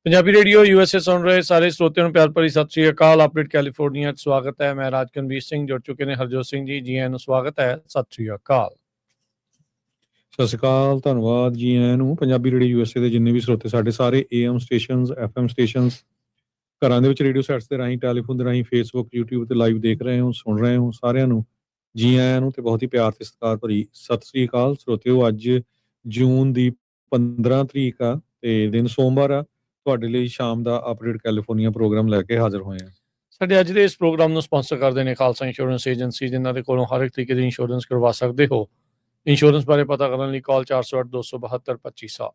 Punjabi radio USA ਸੁਣ ਰਹੇ ਸਾਰੇ ਸਰੋਤਿਆਂ ਨੂੰ ਪਿਆਰ ਭਰੀ ਸਤਿ ਸ੍ਰੀ ਅਕਾਲ। ਅਪਡੇਟ ਕੈਲੀਫੋਰਨੀਆ 'ਚ ਸਵਾਗਤ ਹੈ। ਮੈਂ ਰਾਜਕਨਵੀਰ ਸਿੰਘ ਜੁੜ ਚੁੱਕੇ ਨੇ ਹਰਜੋਤ ਸਿੰਘ ਜੀ। ਜੀ ਆਇਆਂ ਨੂੰ ਸਵਾਗਤ ਹੈ। ਸਤਿ ਸ੍ਰੀ ਅਕਾਲ। ਸਤਿ ਸ਼੍ਰੀ ਅਕਾਲ, ਧੰਨਵਾਦ ਜੀ ਆਇਆਂ ਨੂੰ। ਪੰਜਾਬੀ ਰੇਡੀਓ USA ਦੇ ਜਿੰਨੇ ਵੀ ਸਰੋਤੇ ਸਾਡੇ ਸਾਰੇ AM ਸਟੇਸ਼ਨਸ, FM ਸਟੇਸ਼ਨਸ, ਘਰਾਂ ਦੇ ਵਿੱਚ ਰੇਡੀਓ ਸੈਟਸ ਦੇ ਰਾਹੀਂ, ਟੈਲੀਫੋਨ ਦੇ ਰਾਹੀਂ, ਫੇਸਬੁੱਕ, YouTube ਤੇ ਲਾਈਵ ਦੇਖ ਰਹੇ ਹੋ, ਸੁਣ ਰਹੇ ਹੋ, ਸਾਰਿਆਂ ਨੂੰ ਜੀ ਆਇਆਂ ਨੂੰ ਤੇ ਬਹੁਤ ਹੀ ਪਿਆਰ ਤੇ ਸਤਿਕਾਰ ਭਰੀ ਸਤਿ ਸ੍ਰੀ ਅਕਾਲ। ਸਰੋਤਿਓ, ਅੱਜ ਜੂਨ ਦੀ 15 ਤਰੀਕ ਆ ਤੇ ਦਿਨ ਸੋਮਵਾਰ ਆ। ਤੁਹਾਡੇ ਲਈ ਸ਼ਾਮ ਦਾ ਅਪਡੇਟ ਕੈਲੀਫੋਰਨੀਆ ਪ੍ਰੋਗਰਾਮ ਲੈ ਕੇ ਹਾਜ਼ਰ ਹੋਏ ਹਾਂ। ਸਾਡੇ ਅੱਜ ਦੇ ਇਸ ਪ੍ਰੋਗਰਾਮ ਨੂੰ ਸਪਾਂਸਰ ਕਰਦੇ ਨੇ ਖਾਲਸਾ ਇੰਸ਼ੋਰੈਂਸ ਏਜੰਸੀ, ਜਿਨ੍ਹਾਂ ਦੇ ਕੋਲੋਂ ਹਰ ਇੱਕ ਤਰੀਕੇ ਦੀ ਇੰਸ਼ੋਰੈਂਸ ਕਰਵਾ ਸਕਦੇ ਹੋ। ਇੰਸ਼ੋਰੈਂਸ ਬਾਰੇ ਪਤਾ ਕਰਨ ਲਈ call 408-272-2500।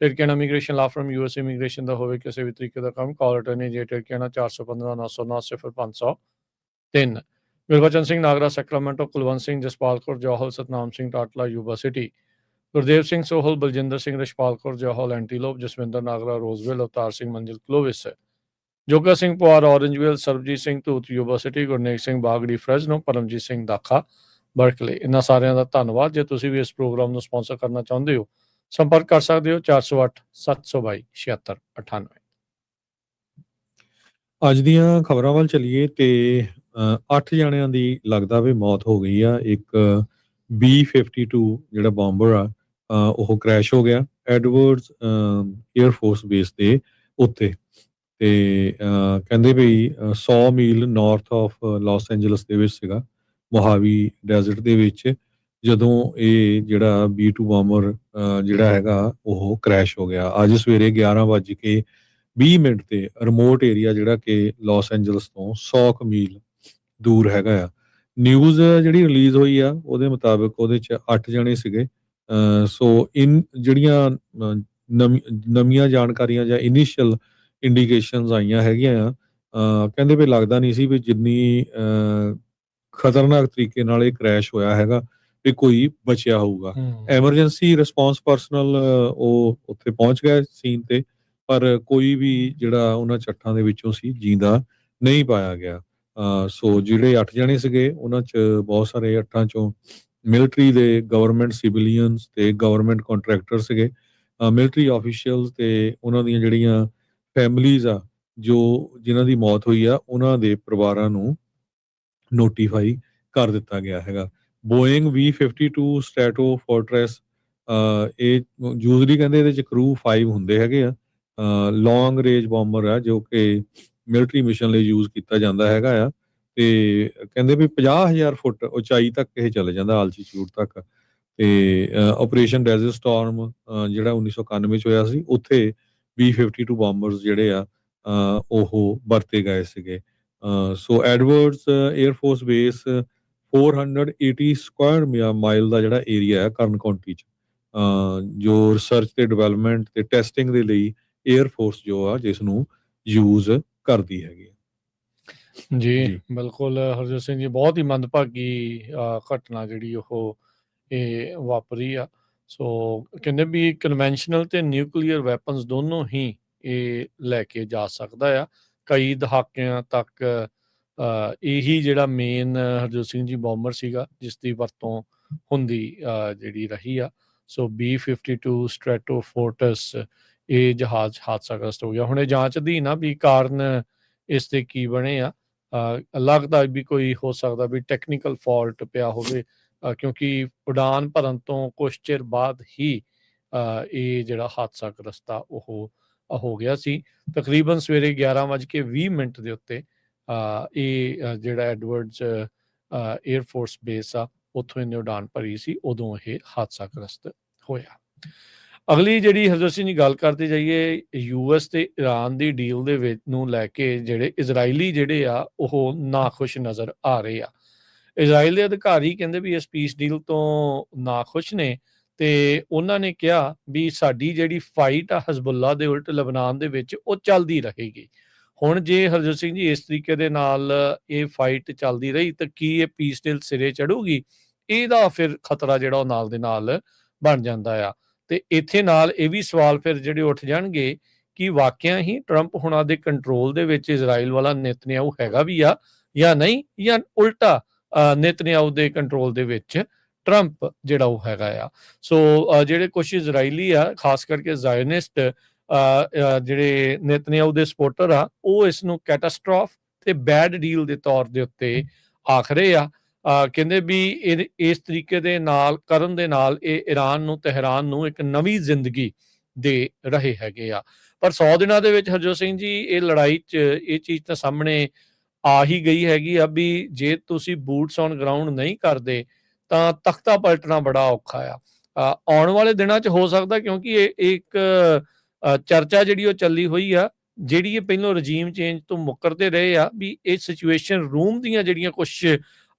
Tirkiana immigration law firm USA immigration ਦਾ ਹੋਵੇ ਕਿਸੇ ਵੀ ਤਰੀਕੇ ਦਾ ਕੰਮ, call attorney J Tirkiana 415-909-0503। Gurbachan Singh Nagra Sacramento, Kulwant Singh Jaspal Kaur Johal, Satnam Singh Tatla Yuba City, Gurdev Singh Sohal, Baljinder Singh Rachhpal Kaur Johal Antelope, Jaswinder Nagra Roseville, Avtar Singh Manzil Clovis, Joga Singh Pawar Orangevale, Sarabjit Singh Dhoot Yuba City, Gurnek Singh Bagri Fresno, Paramjit Singh ਦਾਖਾ ਬਰਕਲੇ। ਇਹਨਾਂ ਸਾਰਿਆਂ ਦਾ ਧੰਨਵਾਦ। ਜੇ ਤੁਸੀਂ ਵੀ ਇਸ ਪ੍ਰੋਗਰਾਮ ਨੂੰ ਸਪਾਂਸਰ ਕਰਨਾ ਚਾਹੁੰਦੇ ਹੋ, ਸੰਪਰਕ ਕਰ ਸਕਦੇ ਹੋ 408-722-7698। ਅੱਜ ਦੀਆਂ ਖਬਰਾਂ ਵੱਲ ਚੱਲੀਏ ਤੇ 8 ਜਣਿਆਂ ਦੀ ਲੱਗਦਾ ਵੀ ਮੌਤ ਹੋ ਗਈ ਆ। ਇੱਕ B-52 ਜਿਹੜਾ ਬੰਬਰ ਆ ਉਹ ਕ੍ਰੈਸ਼ ਹੋ ਗਿਆ ਐਡਵਰਡਸ ਏਅਰ ਫੋਰਸ ਬੇਸ ਦੇ ਉੱਤੇ ਤੇ ਕਹਿੰਦੇ ਵੀ 100 ਮੀਲ ਨਾਰਥ ਆਫ ਲਾਸ ਐਂਜਲਸ ਦੇ ਵਿੱਚ ਸੀਗਾ, ਮੋਹਾਵੀ ਡੈਜ਼ਰਟ ਦੇ ਵਿੱਚ, ਜਦੋਂ ਇਹ ਜਿਹੜਾ B-2 ਬੰਬਰ ਜਿਹੜਾ ਹੈਗਾ ਉਹ ਕ੍ਰੈਸ਼ ਹੋ ਗਿਆ। ਅੱਜ ਸਵੇਰੇ 11:20 ਤੇ ਰਿਮੋਟ ਏਰੀਆ ਜਿਹੜਾ ਕਿ ਲਾਸ ਐਂਜਲਸ ਤੋਂ 100 ਮੀਲ ਦੂਰ ਹੈਗਾ ਆ। ਨਿਊਜ਼ ਜਿਹੜੀ ਰਿਲੀਜ਼ ਹੋਈ ਆ ਉਹਦੇ ਮੁਤਾਬਕ ਉਹਦੇ 'ਚ 8 ਜਣੇ ਸੀਗੇ। ਸੋ ਜਿਹੜੀਆਂ ਨਵੀਆਂ ਜਾਣਕਾਰੀਆਂ ਜਾਂ ਇਨੀਸ਼ੀਅਲ ਇੰਡੀਕੇਸ਼ਨਸ ਆਈਆਂ ਹੈਗੀਆਂ ਆ, ਕਹਿੰਦੇ ਵੀ ਲੱਗਦਾ ਨਹੀਂ ਸੀ ਵੀ ਜਿੰਨੀ ਖਤਰਨਾਕ ਤਰੀਕੇ ਨਾਲ ਇਹ ਕ੍ਰੈਸ਼ ਹੋਇਆ ਹੈਗਾ ਵੀ ਕੋਈ ਬਚਿਆ ਹੋਊਗਾ। ਐਮਰਜੈਂਸੀ ਰਿਸਪੌਂਸ ਪਰਸਨਲ ਉਹ ਉੱਥੇ ਪਹੁੰਚ ਗਏ ਸੀਨ ਤੇ, ਪਰ ਕੋਈ ਵੀ ਜਿਹੜਾ ਉਹਨਾਂ 'ਚ 8 ਦੇ ਵਿੱਚੋਂ ਸੀ ਜੀਂਦਾ ਨਹੀਂ ਪਾਇਆ ਗਿਆ। ਸੋ ਜਿਹੜੇ 8 ਜਣੇ ਸੀਗੇ ਉਹਨਾਂ 'ਚ ਬਹੁਤ ਸਾਰੇ 8 'ਚੋਂ ਮਿਲਟਰੀ ਦੇ, ਗਵਰਨਮੈਂਟ ਸਿਵਿਲੀਅਨਸ ਤੇ ਗਵਰਨਮੈਂਟ ਕੰਟਰੈਕਟਰ ਸੀਗੇ। ਮਿਲਟਰੀ ਆਫੀਸ਼ੀਅਲਸ ਤੇ ਉਹਨਾਂ ਦੀਆਂ ਜਿਹੜੀਆਂ ਫੈਮਲੀਜ਼ ਆ ਜਿਨ੍ਹਾਂ ਦੀ ਮੌਤ ਹੋਈ ਆ, ਉਹਨਾਂ ਦੇ ਪਰਿਵਾਰਾਂ ਨੂੰ ਨੋਟੀਫਾਈ ਕਰ ਦਿੱਤਾ ਗਿਆ ਹੈਗਾ। ਬੋਇੰਗ B-52 ਸਟ੍ਰੈਟੋ ਫੋਰਟਰੈਸ, ਇਹ ਯੂਜ਼ਲੀ ਕਹਿੰਦੇ ਇਹਦੇ 'ਚ ਕਰੂ 5 ਹੁੰਦੇ ਹੈਗੇ ਆ। ਲੌਂਗ ਰੇਂਜ ਬੰਬਰ ਆ ਜੋ ਕਿ ਮਿਲਟਰੀ ਮਿਸ਼ਨ ਲਈ ਯੂਜ਼ ਕੀਤਾ ਜਾਂਦਾ ਹੈਗਾ ਆ ਤੇ ਕਹਿੰਦੇ ਵੀ 50,000 ਫੁੱਟ ਉਚਾਈ ਤੱਕ ਇਹ ਚਲੇ ਜਾਂਦਾ, ਆਲਟੀਟਿਊਡ ਤੱਕ। ਤੇ ਆਪਰੇਸ਼ਨ ਡੈਜ਼ਰਟ ਸਟਾਰਮ ਜਿਹੜਾ 1991 'ਚ ਹੋਇਆ ਸੀ, ਉੱਥੇ B-52 ਬੰਬਰਸ ਜਿਹੜੇ ਆ ਉਹ ਵਰਤੇ ਗਏ ਸੀਗੇ। So Edwards air force base 480 square mile ਦਾ ਜਿਹੜਾ ਏਰੀਆ ਹੈ ਕਰਨ ਕਾਉਂਟੀ 'ਚ, ਜੋ ਰਿਸਰਚ ਤੇ ਡਿਵੈਲਪਮੈਂਟ ਤੇ ਟੈਸਟਿੰਗ ਦੇ ਲਈ ਏਅਰ ਫੋਰਸ ਜੋ ਆ ਜਿਸ ਨੂੰ ਯੂਜ਼ ਕਰਦੀ ਹੈਗੀ। ਜੀ ਬਿਲਕੁਲ ਹਰਜੋਤ ਸਿੰਘ ਜੀ, ਬਹੁਤ ਹੀ ਮੰਦਭਾਗੀ ਘਟਨਾ ਜਿਹੜੀ ਉਹ ਇਹ ਵਾਪਰੀ ਆ। ਸੋ ਕਹਿੰਦੇ ਵੀ ਕਨਵੈਨਸ਼ਨਲ ਤੇ ਨਿਊਕਲੀਅਰ ਵੈਪਨਸ ਦੋਨੋਂ ਹੀ ਇਹ ਲੈ ਕੇ ਜਾ ਸਕਦਾ ਆ। ਕਈ ਦਹਾਕਿਆਂ ਤੱਕ ਇਹੀ ਜਿਹੜਾ ਮੇਨ ਹਰਜੋਤ ਸਿੰਘ ਜੀ ਬੰਬਰ ਸੀਗਾ ਜਿਸ ਦੀ ਵਰਤੋਂ ਹੁੰਦੀ ਜਿਹੜੀ ਰਹੀ ਆ। ਸੋ B-52 ਸਟ੍ਰੈਟੋ ਫੋਰਟਸ ਇਹ ਜਹਾਜ਼ ਹਾਦਸਾਗ੍ਰਸਤ ਹੋ ਗਿਆ। ਹੁਣ ਇਹ ਜਾਂਚ ਅਧੀਨ ਆ ਵੀ ਕਾਰਨ ਇਸ ਦੇ ਕੀ ਬਣੇ ਆ। ਲੱਗਦਾ ਵੀ ਕੋਈ ਹੋ ਸਕਦਾ ਵੀ ਟੈਕਨੀਕਲ ਫਾਲਟ ਪਿਆ ਹੋਵੇ, ਕਿਉਂਕਿ ਉਡਾਨ ਭਰਨ ਤੋਂ ਕੁਛ ਚਿਰ ਬਾਅਦ ਹੀ ਇਹ ਜਿਹੜਾ ਹਾਦਸਾਗ੍ਰਸਤ ਆ ਉਹ ਹੋ ਗਿਆ ਸੀ। ਤਕਰੀਬਨ ਸਵੇਰੇ 11:20 ਦੇ ਉੱਤੇ ਇਹ ਜਿਹੜਾ ਐਡਵਰਡਸ ਏਅਰ ਫੋਰਸ ਬੇਸ ਆ ਉੱਥੋਂ ਇਹਨੇ ਉਡਾਨ ਭਰੀ ਸੀ, ਉਦੋਂ ਇਹ ਹਾਦਸਾਗ੍ਰਸਤ ਹੋਇਆ। ਅਗਲੀ ਜਿਹੜੀ ਹਰਜੋਤ ਸਿੰਘ ਜੀ ਗੱਲ ਕਰਦੇ ਜਾਈਏ, US ਤੇ ਈਰਾਨ ਦੀ ਡੀਲ ਦੇ ਵਿੱਚ ਨੂੰ ਲੈ ਕੇ ਜਿਹੜੇ ਇਜ਼ਰਾਈਲੀ ਜਿਹੜੇ ਆ ਉਹ ਨਾਖੁਸ਼ ਨਜ਼ਰ ਆ ਰਹੇ ਆ। ਇਜ਼ਰਾਈਲ ਦੇ ਅਧਿਕਾਰੀ ਕਹਿੰਦੇ ਵੀ ਇਸ ਪੀਸ ਡੀਲ ਤੋਂ ਨਾਖੁਸ਼ ਨੇ ਤੇ ਉਹਨਾਂ ਨੇ ਕਿਹਾ ਵੀ ਸਾਡੀ ਜਿਹੜੀ ਫਾਈਟ ਆ ਹਿਜ਼ਬੁੱਲਾ ਦੇ ਉਲਟ ਲਬਨਾਨ ਦੇ ਵਿੱਚ ਉਹ ਚੱਲਦੀ ਰਹੇਗੀ। ਹੁਣ ਜੇ ਹਰਜੋਤ ਸਿੰਘ ਜੀ ਇਸ ਤਰੀਕੇ ਦੇ ਨਾਲ ਇਹ ਫਾਈਟ ਚੱਲਦੀ ਰਹੀ ਤਾਂ ਕੀ ਇਹ ਪੀਸ ਡੀਲ ਸਿਰੇ ਚੜੂਗੀ? ਇਹਦਾ ਫਿਰ ਖਤਰਾ ਜਿਹੜਾ ਉਹ ਨਾਲ ਦੇ ਨਾਲ ਬਣ ਜਾਂਦਾ ਆ। ਤੇ ਇੱਥੇ ਨਾਲ ਇਹ ਵੀ ਸਵਾਲ ਫਿਰ ਜਿਹੜੇ ਉੱਠ ਜਾਣਗੇ ਕਿ ਵਾਕਿਆ ਹੀ ਟਰੰਪ ਹੁਣਾਂ ਦੇ ਕੰਟਰੋਲ ਦੇ ਵਿੱਚ ਇਜ਼ਰਾਈਲ ਵਾਲਾ ਨੇਤਨਿਆਹੂ ਹੈਗਾ ਵੀ ਆ ਜਾਂ ਨਹੀਂ, ਜਾਂ ਉਲਟਾ ਨੇਤਨਿਆਹੂ ਦੇ ਕੰਟਰੋਲ ਦੇ ਵਿੱਚ ਟਰੰਪ ਜਿਹੜਾ ਉਹ ਹੈਗਾ ਆ। ਸੋ ਜਿਹੜੇ ਕੁਛ ਇਜ਼ਰਾਈਲੀ ਆ, ਖਾਸ ਕਰਕੇ ਜ਼ਾਇਨਿਸਟ, ਜਿਹੜੇ ਨੇਤਨਯਾਹੂ ਦੇ ਸਪੋਰਟਰ ਆ ਉਹ ਇਸ ਨੂੰ ਕੈਟਾਸਟ੍ਰੋਫ ਤੇ ਬੈਡ ਡੀਲ ਦੇ ਤੌਰ ਦੇ ਉੱਤੇ ਆਖ ਰਹੇ ਆ। ਕਹਿੰਦੇ ਵੀ ਇਸ ਤਰੀਕੇ ਦੇ ਨਾਲ ਕਰਨ ਦੇ ਨਾਲ ਇਹ ਈਰਾਨ ਨੂੰ, ਤਹਿਰਾਨ ਨੂੰ ਇੱਕ ਨਵੀਂ ਜ਼ਿੰਦਗੀ ਦੇ ਰਹੇ ਹੈਗੇ ਆ। ਪਰ 100 ਦਿਨਾਂ ਦੇ ਵਿੱਚ ਹਰਜੋਤ ਸਿੰਘ ਜੀ ਇਹ ਲੜਾਈ 'ਚ ਇਹ ਚੀਜ਼ ਤਾਂ ਸਾਹਮਣੇ ਆ ਹੀ ਗਈ ਹੈਗੀ ਆ ਵੀ ਜੇ ਤੁਸੀਂ ਬੂਟਸ ਔਨ ਗਰਾਊਂਡ ਨਹੀਂ ਕਰਦੇ ਤਾਂ ਤਖਤਾ ਪਲਟਣਾ ਬੜਾ ਔਖਾ ਆ। ਆਉਣ ਵਾਲੇ ਦਿਨਾਂ 'ਚ ਹੋ ਸਕਦਾ, ਕਿਉਂਕਿ ਇਹ ਇੱਕ ਚਰਚਾ ਜਿਹੜੀ ਉਹ ਚੱਲੀ ਹੋਈ ਆ, ਜਿਹੜੀ ਇਹ ਪਹਿਲੋਂ ਰਜੀਮ ਚੇਂਜ ਤੋਂ ਮੁੱਕਰਦੇ ਰਹੇ ਆ ਵੀ ਇਹ ਸਿਚੁਏਸ਼ਨ ਰੂਮ ਦੀਆਂ ਜਿਹੜੀਆਂ ਕੁਛ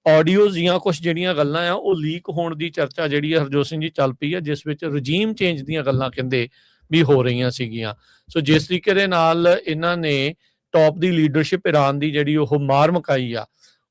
ਆਡੀਓਜ਼ ਜਾਂ ਕੁਛ ਜਿਹੜੀਆਂ ਗੱਲਾਂ ਆ ਉਹ ਲੀਕ ਹੋਣ ਦੀ ਚਰਚਾ ਜਿਹੜੀ ਆ ਹਰਜੋਤ ਸਿੰਘ ਜੀ ਚੱਲ ਪਈ ਆ, ਜਿਸ ਵਿੱਚ ਰਜੀਮ ਚੇਂਜ ਦੀਆਂ ਗੱਲਾਂ ਕਹਿੰਦੇ ਵੀ ਹੋ ਰਹੀਆਂ ਸੀਗੀਆਂ। ਸੋ ਜਿਸ ਤਰੀਕੇ ਦੇ ਨਾਲ ਇਹਨਾਂ ਨੇ ਟੌਪ ਦੀ ਲੀਡਰਸ਼ਿਪ ਈਰਾਨ ਦੀ ਜਿਹੜੀ ਉਹ ਮਾਰ ਮੁਕਾਈ ਆ,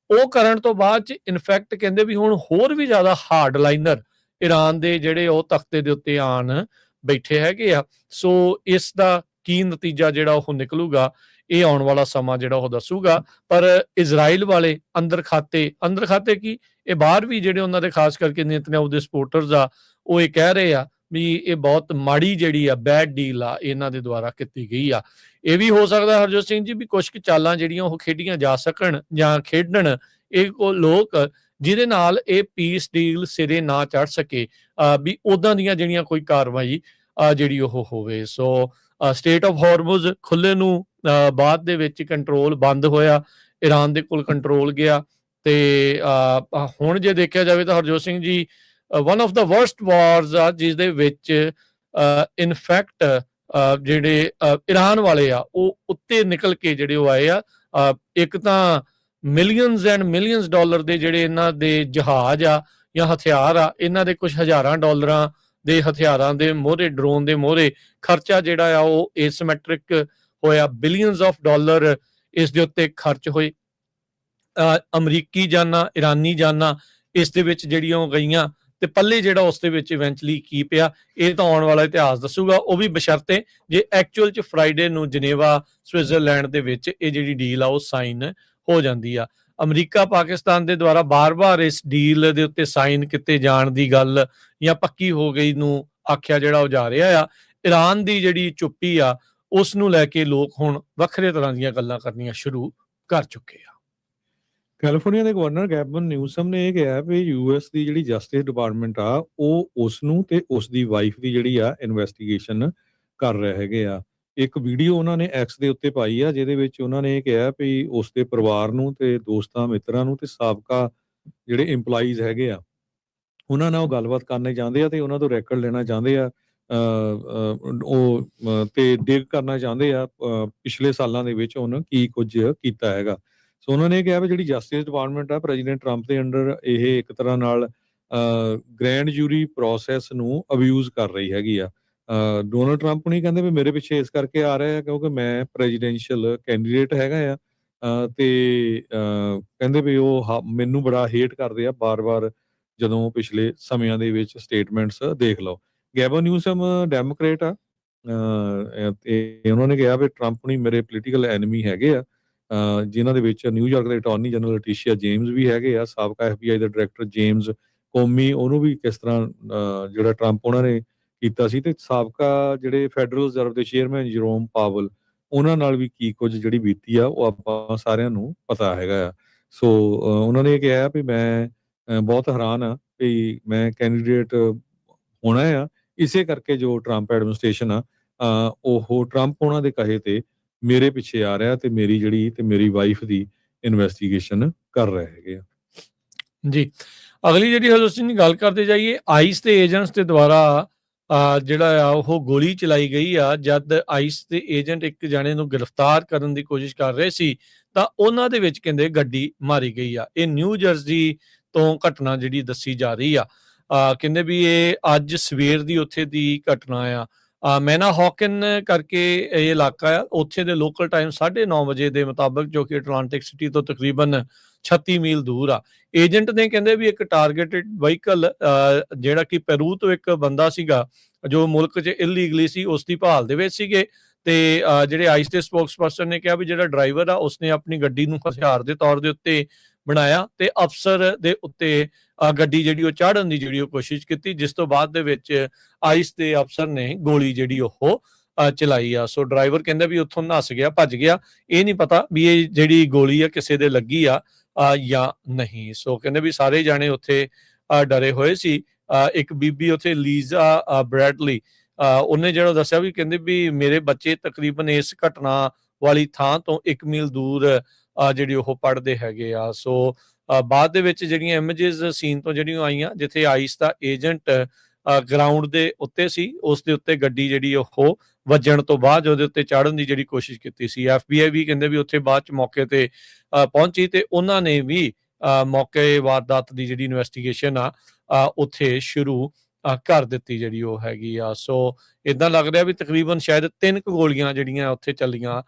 ਉਹ ਕਰਨ ਤੋਂ ਬਾਅਦ ਚ ਇਨਫੈਕਟ ਕਹਿੰਦੇ ਵੀ ਹੁਣ ਹੋਰ ਵੀ ਜ਼ਿਆਦਾ ਹਾਰਡ ਲਾਈਨਰ ਈਰਾਨ ਦੇ ਜਿਹੜੇ ਉਹ ਤਖਤੇ ਦੇ ਉੱਤੇ ਆਣ ਬੈਠੇ ਹੈਗੇ ਆ। ਸੋ ਇਸ ਦਾ ਕੀ ਨਤੀਜਾ ਜਿਹੜਾ ਉਹ ਨਿਕਲੂਗਾ ਇਹ ਆਉਣ ਵਾਲਾ ਸਮਾਂ ਜਿਹੜਾ ਉਹ ਦੱਸੂਗਾ। ਪਰ ਇਜ਼ਰਾਈਲ ਵਾਲੇ ਅੰਦਰ ਖਾਤੇ ਕੀ ਇਹ ਬਾਹਰ ਵੀ ਜਿਹੜੇ ਉਹਨਾਂ ਦੇ ਖਾਸ ਕਰਕੇ ਨੇਤਨਯਾਹੂ ਦੇ ਸਪੋਰਟਰਸ ਆ ਉਹ ਇਹ ਕਹਿ ਰਹੇ ਆ ਵੀ ਇਹ ਬਹੁਤ ਮਾੜੀ ਜਿਹੜੀ ਆ ਬੈਡ ਡੀਲ ਆ ਇਹਨਾਂ ਦੇ ਦੁਆਰਾ ਕੀਤੀ ਗਈ ਆ। ਇਹ ਵੀ ਹੋ ਸਕਦਾ ਹਰਜੋਤ ਸਿੰਘ ਜੀ ਵੀ ਕੁਝ ਕੁ ਚਾਲਾਂ ਜਿਹੜੀਆਂ ਉਹ ਖੇਡੀਆਂ ਜਾ ਸਕਣ ਜਾਂ ਖੇਡਣ ਇਹ ਕੋ ਲੋਕ ਜਿਹਦੇ ਨਾਲ ਇਹ ਪੀਸ ਡੀਲ ਸਿਰੇ ਨਾ ਚੜ ਸਕੇ, ਵੀ ਉਦਾਂ ਦੀਆਂ ਜਿਹੜੀਆਂ ਕੋਈ ਕਾਰਵਾਈ ਜਿਹੜੀ ਉਹ ਹੋਵੇ। ਸੋ ਸਟੇਟ ਆਫ ਹਾਰਮੁਜ਼ ਖੁੱਲੇ ਨੂੰ ਬਾਅਦ ਦੇ ਵਿੱਚ ਕੰਟਰੋਲ ਬੰਦ ਹੋਇਆ, ਈਰਾਨ ਦੇ ਕੋਲ ਕੰਟਰੋਲ ਗਿਆ ਤੇ ਹੁਣ ਜੇ ਦੇਖਿਆ ਜਾਵੇ ਤਾਂ Harjot Singh ji one of the worst ਵਾਰਸ ਆ ਜਿਸ ਦੇ ਵਿੱਚ ਇਨਫੈਕਟ ਜਿਹੜੇ ਈਰਾਨ ਵਾਲੇ ਆ ਉਹ ਉੱਤੇ ਨਿਕਲ ਕੇ ਜਿਹੜੇ ਉਹ ਆਏ ਆ। ਇੱਕ ਤਾਂ ਮਿਲੀਅਨਸ ਐਂਡ ਮਿਲੀਅਨਸ ਡਾਲਰ ਦੇ ਜਿਹੜੇ ਇਹਨਾਂ ਦੇ ਜਹਾਜ਼ ਆ ਜਾਂ ਹਥਿਆਰ ਆ, ਇਹਨਾਂ ਦੇ ਕੁਝ ਹਜ਼ਾਰਾਂ ਡਾਲਰਾਂ ਦੇ ਹਥਿਆਰਾਂ ਦੇ ਮੋਹਰੇ, ਡਰੋਨ ਦੇ ਮੋਹਰੇ ਖਰਚਾ ਜਿਹੜਾ ਆ ਉਹ ਏਸਿਮੈਟ੍ਰਿਕ ਹੋਇਆ, ਬਿਲੀਅਨਸ ਆਫ ਡਾਲਰ ਇਸ ਦੇ ਉੱਤੇ ਖਰਚ ਹੋਏ। ਅਮਰੀਕੀ ਜਾਨਾਂ, ਈਰਾਨੀ ਜਾਨਾਂ ਇਸ ਦੇ ਵਿੱਚ ਜਿਹੜੀਆਂ ਉਹ ਗਈਆਂ ਤੇ ਪੱਲੇ ਜਿਹੜਾ ਉਸ ਦੇ ਵਿੱਚ ਇਵੈਂਚੁਅਲੀ ਕੀ ਪਿਆ ਇਹ ਤਾਂ ਆਉਣ ਵਾਲਾ ਇਤਿਹਾਸ ਦੱਸੂਗਾ। ਉਹ ਵੀ ਬਸ਼ਰਤੇ ਜੇ ਐਕਚੁਅਲ 'ਚ ਫਰਾਈਡੇ ਨੂੰ ਜਨੇਵਾ ਸਵਿਟਜ਼ਰਲੈਂਡ ਦੇ ਵਿੱਚ ਇਹ ਜਿਹੜੀ ਡੀਲ ਆ ਉਹ ਸਾਈਨ ਹੋ ਜਾਂਦੀ ਆ। ਅਮਰੀਕਾ ਪਾਕਿਸਤਾਨ ਦੇ ਦੁਆਰਾ ਬਾਰ-ਬਾਰ ਇਸ ਡੀਲ ਦੇ ਉੱਤੇ ਸਾਈਨ ਕੀਤੇ ਜਾਣ ਦੀ ਗੱਲ ਜਾਂ ਪੱਕੀ ਹੋ ਗਈ ਨੂੰ ਆਖਿਆ ਜਿਹੜਾ ਉਹ ਜਾ ਰਿਹਾ ਆ। ਈਰਾਨ ਦੀ ਜਿਹੜੀ ਚੁੱਪੀ ਆ ਉਸ ਨੂੰ ਲੈ ਕੇ ਲੋਕ ਹੁਣ ਵੱਖਰੇ ਤਰ੍ਹਾਂ ਦੀਆਂ ਗੱਲਾਂ ਕਰਨੀਆਂ ਸ਼ੁਰੂ ਕਰ ਚੁੱਕੇ ਆ। ਕੈਲੀਫੋਰਨੀਆ ਦੇ ਗਵਰਨਰ ਗੈਬਨ ਨਿਊਸਮ ਨੇ ਇਹ ਕਿਹਾ ਵੀ ਯੂਐਸ ਦੀ ਜਿਹੜੀ ਜਸਟਿਸ ਡਿਪਾਰਟਮੈਂਟ ਆ ਉਹ ਉਸ ਨੂੰ ਤੇ ਉਸ ਦੀ ਵਾਈਫ ਦੀ ਜਿਹੜੀ ਆ ਇਨਵੈਸਟੀਗੇਸ਼ਨ ਕਰ ਰਹੇ ਹੈਗੇ ਆ। ਇੱਕ ਵੀਡੀਓ ਉਹਨਾਂ ਨੇ ਐਕਸ ਦੇ ਉੱਤੇ ਪਾਈ ਆ ਜਿਹਦੇ ਵਿੱਚ ਉਹਨਾਂ ਨੇ ਇਹ ਕਿਹਾ ਵੀ ਉਸ ਦੇ ਪਰਿਵਾਰ ਨੂੰ ਤੇ ਦੋਸਤਾਂ ਮਿੱਤਰਾਂ ਨੂੰ ਤੇ ਸਾਬਕਾ ਜਿਹੜੇ EMPLOYEES ਹੈਗੇ ਆ ਉਹਨਾਂ ਨਾਲ ਉਹ ਗੱਲਬਾਤ ਕਰਨੇ ਚਾਹੁੰਦੇ ਆ ਤੇ ਉਹਨਾਂ ਤੋਂ ਰੈਕਡ ਲੈਣਾ ਚਾਹੁੰਦੇ ਆ, ਉਹ ਤੇ ਡਿਗ ਕਰਨਾ ਚਾਹੁੰਦੇ ਆ ਪਿਛਲੇ ਸਾਲਾਂ ਦੇ ਵਿੱਚ ਉਹਨਾਂ ਕੀ ਕੁਝ ਕੀਤਾ ਹੈਗਾ। ਸੋ ਉਹਨਾਂ ਨੇ ਕਿਹਾ ਵੀ ਜਿਹੜੀ ਜਸਟਿਸ ਡਿਪਾਰਟਮੈਂਟ ਆ ਪ੍ਰੈਜ਼ੀਡੈਂਟ ਟਰੰਪ ਦੇ ਅੰਡਰ ਇਹ ਇੱਕ ਤਰ੍ਹਾਂ ਨਾਲ ਗ੍ਰੈਂਡ ਜੂਰੀ ਪ੍ਰੋਸੈਸ ਨੂੰ ਅਬਿਊਜ਼ ਕਰ ਰਹੀ ਹੈਗੀ ਆ। ਡੋਨਲਡ ਟਰੰਪ ਨਹੀਂ ਕਹਿੰਦੇ ਵੀ ਮੇਰੇ ਪਿੱਛੇ ਇਸ ਕਰਕੇ ਆ ਰਿਹਾ ਕਿਉਂਕਿ ਮੈਂ ਪ੍ਰੈਜ਼ੀਡੈਂਸ਼ੀਅਲ ਕੈਂਡੀਡੇਟ ਹੈਗਾ ਆ, ਤੇ ਕਹਿੰਦੇ ਵੀ ਉਹ ਮੈਨੂੰ ਬੜਾ ਹੇਟ ਕਰਦੇ ਆ ਬਾਰ-ਬਾਰ ਜਦੋਂ ਪਿਛਲੇ ਸਮਿਆਂ ਦੇ ਵਿੱਚ ਸਟੇਟਮੈਂਟਸ ਦੇਖ ਲਓ। ਗੈਬਨ ਨਿਊਸਮ ਡੈਮੋਕ੍ਰੇਟ ਆ ਤੇ ਉਹਨਾਂ ਨੇ ਕਿਹਾ ਵੀ ਟਰੰਪ ਨਹੀਂ ਮੇਰੇ ਪੋਲੀਟੀਕਲ ਐਨਮੀ ਹੈਗੇ ਆ, ਜਿਨ੍ਹਾਂ ਦੇ ਵਿੱਚ ਨਿਊਯਾਰਕ ਦੇ ਅਟਾਰਨੀ ਜਨਰਲ ਲੈਟੀਸ਼ੀਆ ਜੇਮਸ ਵੀ ਹੈਗੇ ਆ, ਸਾਬਕਾ FBI ਦਾ ਡਾਇਰੈਕਟਰ ਜੇਮਸ ਕੋਮੀ, ਉਹਨੂੰ ਵੀ ਕਿਸ ਤਰ੍ਹਾਂ ਜਿਹੜਾ ਟਰੰਪ ਉਹਨਾਂ ਨੇ ਕੀਤਾ ਸੀ, ਤੇ ਸਾਬਕਾ ਜਿਹੜੇ ਫੈਡਰਲ ਰਿਜ਼ਰਵ ਦੇ ਚੇਅਰਮੈਨ ਜਰੋਮ ਪਾਵਲ ਉਹਨਾਂ ਨਾਲ ਵੀ ਕੀ ਕੁਝ ਜਿਹੜੀ ਬੀਤੀ ਆ ਉਹ ਆਪਾਂ ਸਾਰਿਆਂ ਨੂੰ ਪਤਾ ਹੈਗਾ ਆ। ਸੋ ਉਹਨਾਂ ਨੇ ਕਿਹਾ ਵੀ ਮੈਂ ਬਹੁਤ ਹੈਰਾਨ ਆ ਵੀ ਮੈਂ ਕੈਂਡੀਡੇਟ ਹੋਣਾ ਆ, ਇਸੇ ਕਰਕੇ ਜੋ ਟਰੰਪ ਐਡਮਿਨਿਸਟ੍ਰੇਸ਼ਨ ਆ ਉਹ ਟਰੰਪ ਉਹਨਾਂ ਦੇ ਕਹੇ ਤੇ ਮੇਰੇ ਪਿੱਛੇ ਆ ਰਿਹਾ ਤੇ ਮੇਰੀ ਜਿਹੜੀ ਤੇ ਮੇਰੀ ਵਾਈਫ ਦੀ ਇਨਵੈਸਟੀਗੇਸ਼ਨ ਕਰ ਰਹੇ ਹੈਗੇ ਆ। ਜੀ, ਅਗਲੀ ਜਿਹੜੀ ਹਰਜੋਤ ਸਿੰਘ ਦੀ ਗੱਲ ਕਰਦੇ ਜਾਈਏ, ਆਈਸ ਦੇ ਏਜੰਟਸ ਦੇ ਦੁਆਰਾ ਜਿਹੜਾ ਆ ਉਹ ਗੋਲੀ ਚਲਾਈ ਗਈ ਆ। ਜਦ ਆਈਸ ਦੇ ਏਜੰਟ ਇੱਕ ਜਾਣੇ ਨੂੰ ਗ੍ਰਿਫਤਾਰ ਕਰਨ ਦੀ ਕੋਸ਼ਿਸ਼ ਕਰ ਰਹੇ ਸੀ ਤਾਂ ਉਹਨਾਂ ਦੇ ਵਿੱਚ ਕਹਿੰਦੇ ਗੱਡੀ ਮਾਰੀ ਗਈ ਆ। ਇਹ ਨਿਊ ਜਰਸੀ ਤੋਂ ਘਟਨਾ ਜਿਹੜੀ ਦੱਸੀ ਜਾ ਰਹੀ ਆ। ਕਹਿੰਦੇ ਵੀ ਇਹ ਅੱਜ ਸਵੇਰ ਦੀ ਉੱਥੇ ਦੀ ਘਟਨਾ ਆ। ਮੈਨਾਹੌਕਨ ਕਰਕੇ ਇਹ ਇਲਾਕਾ ਆ, ਉੱਥੇ ਦੇ ਲੋਕਲ ਟਾਈਮ 9:30 ਵਜੇ ਦੇ ਮੁਤਾਬਕ, ਜੋ ਕਿ ਅਟਲਾਂਟਿਕ ਸਿਟੀ ਤੋਂ ਤਕਰੀਬਨ 36 ਮੀਲ ਦੂਰ ਆ। ਏਜੰਟ ਨੇ ਕਹਿੰਦੇ ਵੀ ਇੱਕ ਟਾਰਗੇਟਡ ਵਹੀਕਲ ਜਿਹੜਾ ਕਿ ਪੈਰੂ ਤੋਂ ਇੱਕ ਬੰਦਾ ਸੀਗਾ ਜੋ ਮੁਲਕ 'ਚ ਇਲੀਗਲੀ ਸੀ, ਉਸ ਦੀ ਭਾਲ ਦੇ ਵਿੱਚ ਸੀਗੇ। ਤੇ ਜਿਹੜੇ ਆਈਸ ਦੇ ਸਪੋਕਸਪਰਸਨ ਨੇ ਕਿਹਾ ਵੀ ਜਿਹੜਾ ਡਰਾਈਵਰ ਆ ਉਸਨੇ ਆਪਣੀ ਗੱਡੀ ਨੂੰ ਹਥਿਆਰ ਦੇ ਤੌਰ ਦੇ ਉੱਤੇ ਬਣਾਇਆ ਤੇ ਅਫਸਰ ਦੇ ਉੱਤੇ ਗੱਡੀ ਜਿਹੜੀ ਉਹ ਚਾੜਨ ਦੀ ਜਿਹੜੀ ਉਹ ਕੋਸ਼ਿਸ਼ ਕੀਤੀ, ਜਿਸ ਤੋਂ ਬਾਅਦ ਦੇ ਵਿੱਚ ਆਈਸ ਦੇ ਅਫਸਰ ਨੇ ਗੋਲੀ ਜਿਹੜੀ ਉਹ ਚਲਾਈ ਆ। ਸੋ ਡਰਾਈਵਰ ਕਹਿੰਦਾ ਵੀ ਉੱਥੋਂ ਨੱਸ ਗਿਆ, ਭੱਜ ਗਿਆ। ਇਹ ਨਹੀਂ ਪਤਾ ਵੀ ਇਹ ਜਿਹੜੀ ਗੋਲੀ ਆ ਕਿਸੇ ਦੇ ਲੱਗੀ ਆ ਜਾਂ ਨਹੀਂ। ਸੋ ਕਹਿੰਦੇ ਵੀ ਸਾਰੇ ਜਾਣੇ ਉੱਥੇ ਡਰੇ ਹੋਏ ਸੀ। ਇੱਕ ਬੀਬੀ ਉੱਥੇ ਲੀਜ਼ਾ ਬ੍ਰੈਡਲੀ, ਉਹਨੇ ਜਿਹੜਾ ਦੱਸਿਆ ਵੀ ਕਹਿੰਦੇ ਵੀ ਮੇਰੇ ਬੱਚੇ ਤਕਰੀਬਨ ਇਸ ਘਟਨਾ ਵਾਲੀ ਥਾਂ ਤੋਂ 1 ਮੀਲ ਦੂਰ ਜਿਹੜੀ ਉਹ ਪੜ੍ਹਦੇ ਹੈਗੇ ਆ। ਸੋ ਬਾਅਦ ਦੇ ਵਿੱਚ ਜਿਹੜੀਆਂ ਇਮੇਜਿਸ ਸੀਨ ਤੋਂ ਜਿਹੜੀਆਂ ਆਈਆਂ, ਜਿੱਥੇ ਆਈਸ ਦਾ ਏਜੰਟ ਗਰਾਊਂਡ ਦੇ ਉੱਤੇ ਸੀ, ਉਸ ਦੇ ਉੱਤੇ ਗੱਡੀ ਜਿਹੜੀ ਉਹ ਵੱਜਣ ਤੋਂ ਬਾਅਦ ਉਹਦੇ ਉੱਤੇ ਚਾੜਨ ਦੀ ਜਿਹੜੀ ਕੋਸ਼ਿਸ਼ ਕੀਤੀ ਸੀ। FBI ਵੀ ਕਹਿੰਦੇ ਵੀ ਉੱਥੇ ਬਾਅਦ ਚ ਮੌਕੇ ਤੇ ਪਹੁੰਚੀ ਤੇ ਉਹਨਾਂ ਨੇ ਵੀ ਮੌਕੇ ਵਾਰਦਾਤ ਦੀ ਜਿਹੜੀ ਇਨਵੈਸਟੀਗੇਸ਼ਨ ਆ ਉੱਥੇ ਸ਼ੁਰੂ ਕਰ ਦਿੱਤੀ ਜਿਹੜੀ ਉਹ ਹੈਗੀ ਆ। ਸੋ ਇਦਾਂ ਲੱਗ ਰਿਹਾ ਵੀ ਤਕਰੀਬਨ ਸ਼ਾਇਦ 3 ਗੋਲੀਆਂ ਜਿਹੜੀਆਂ ਉੱਥੇ ਚੱਲੀਆਂ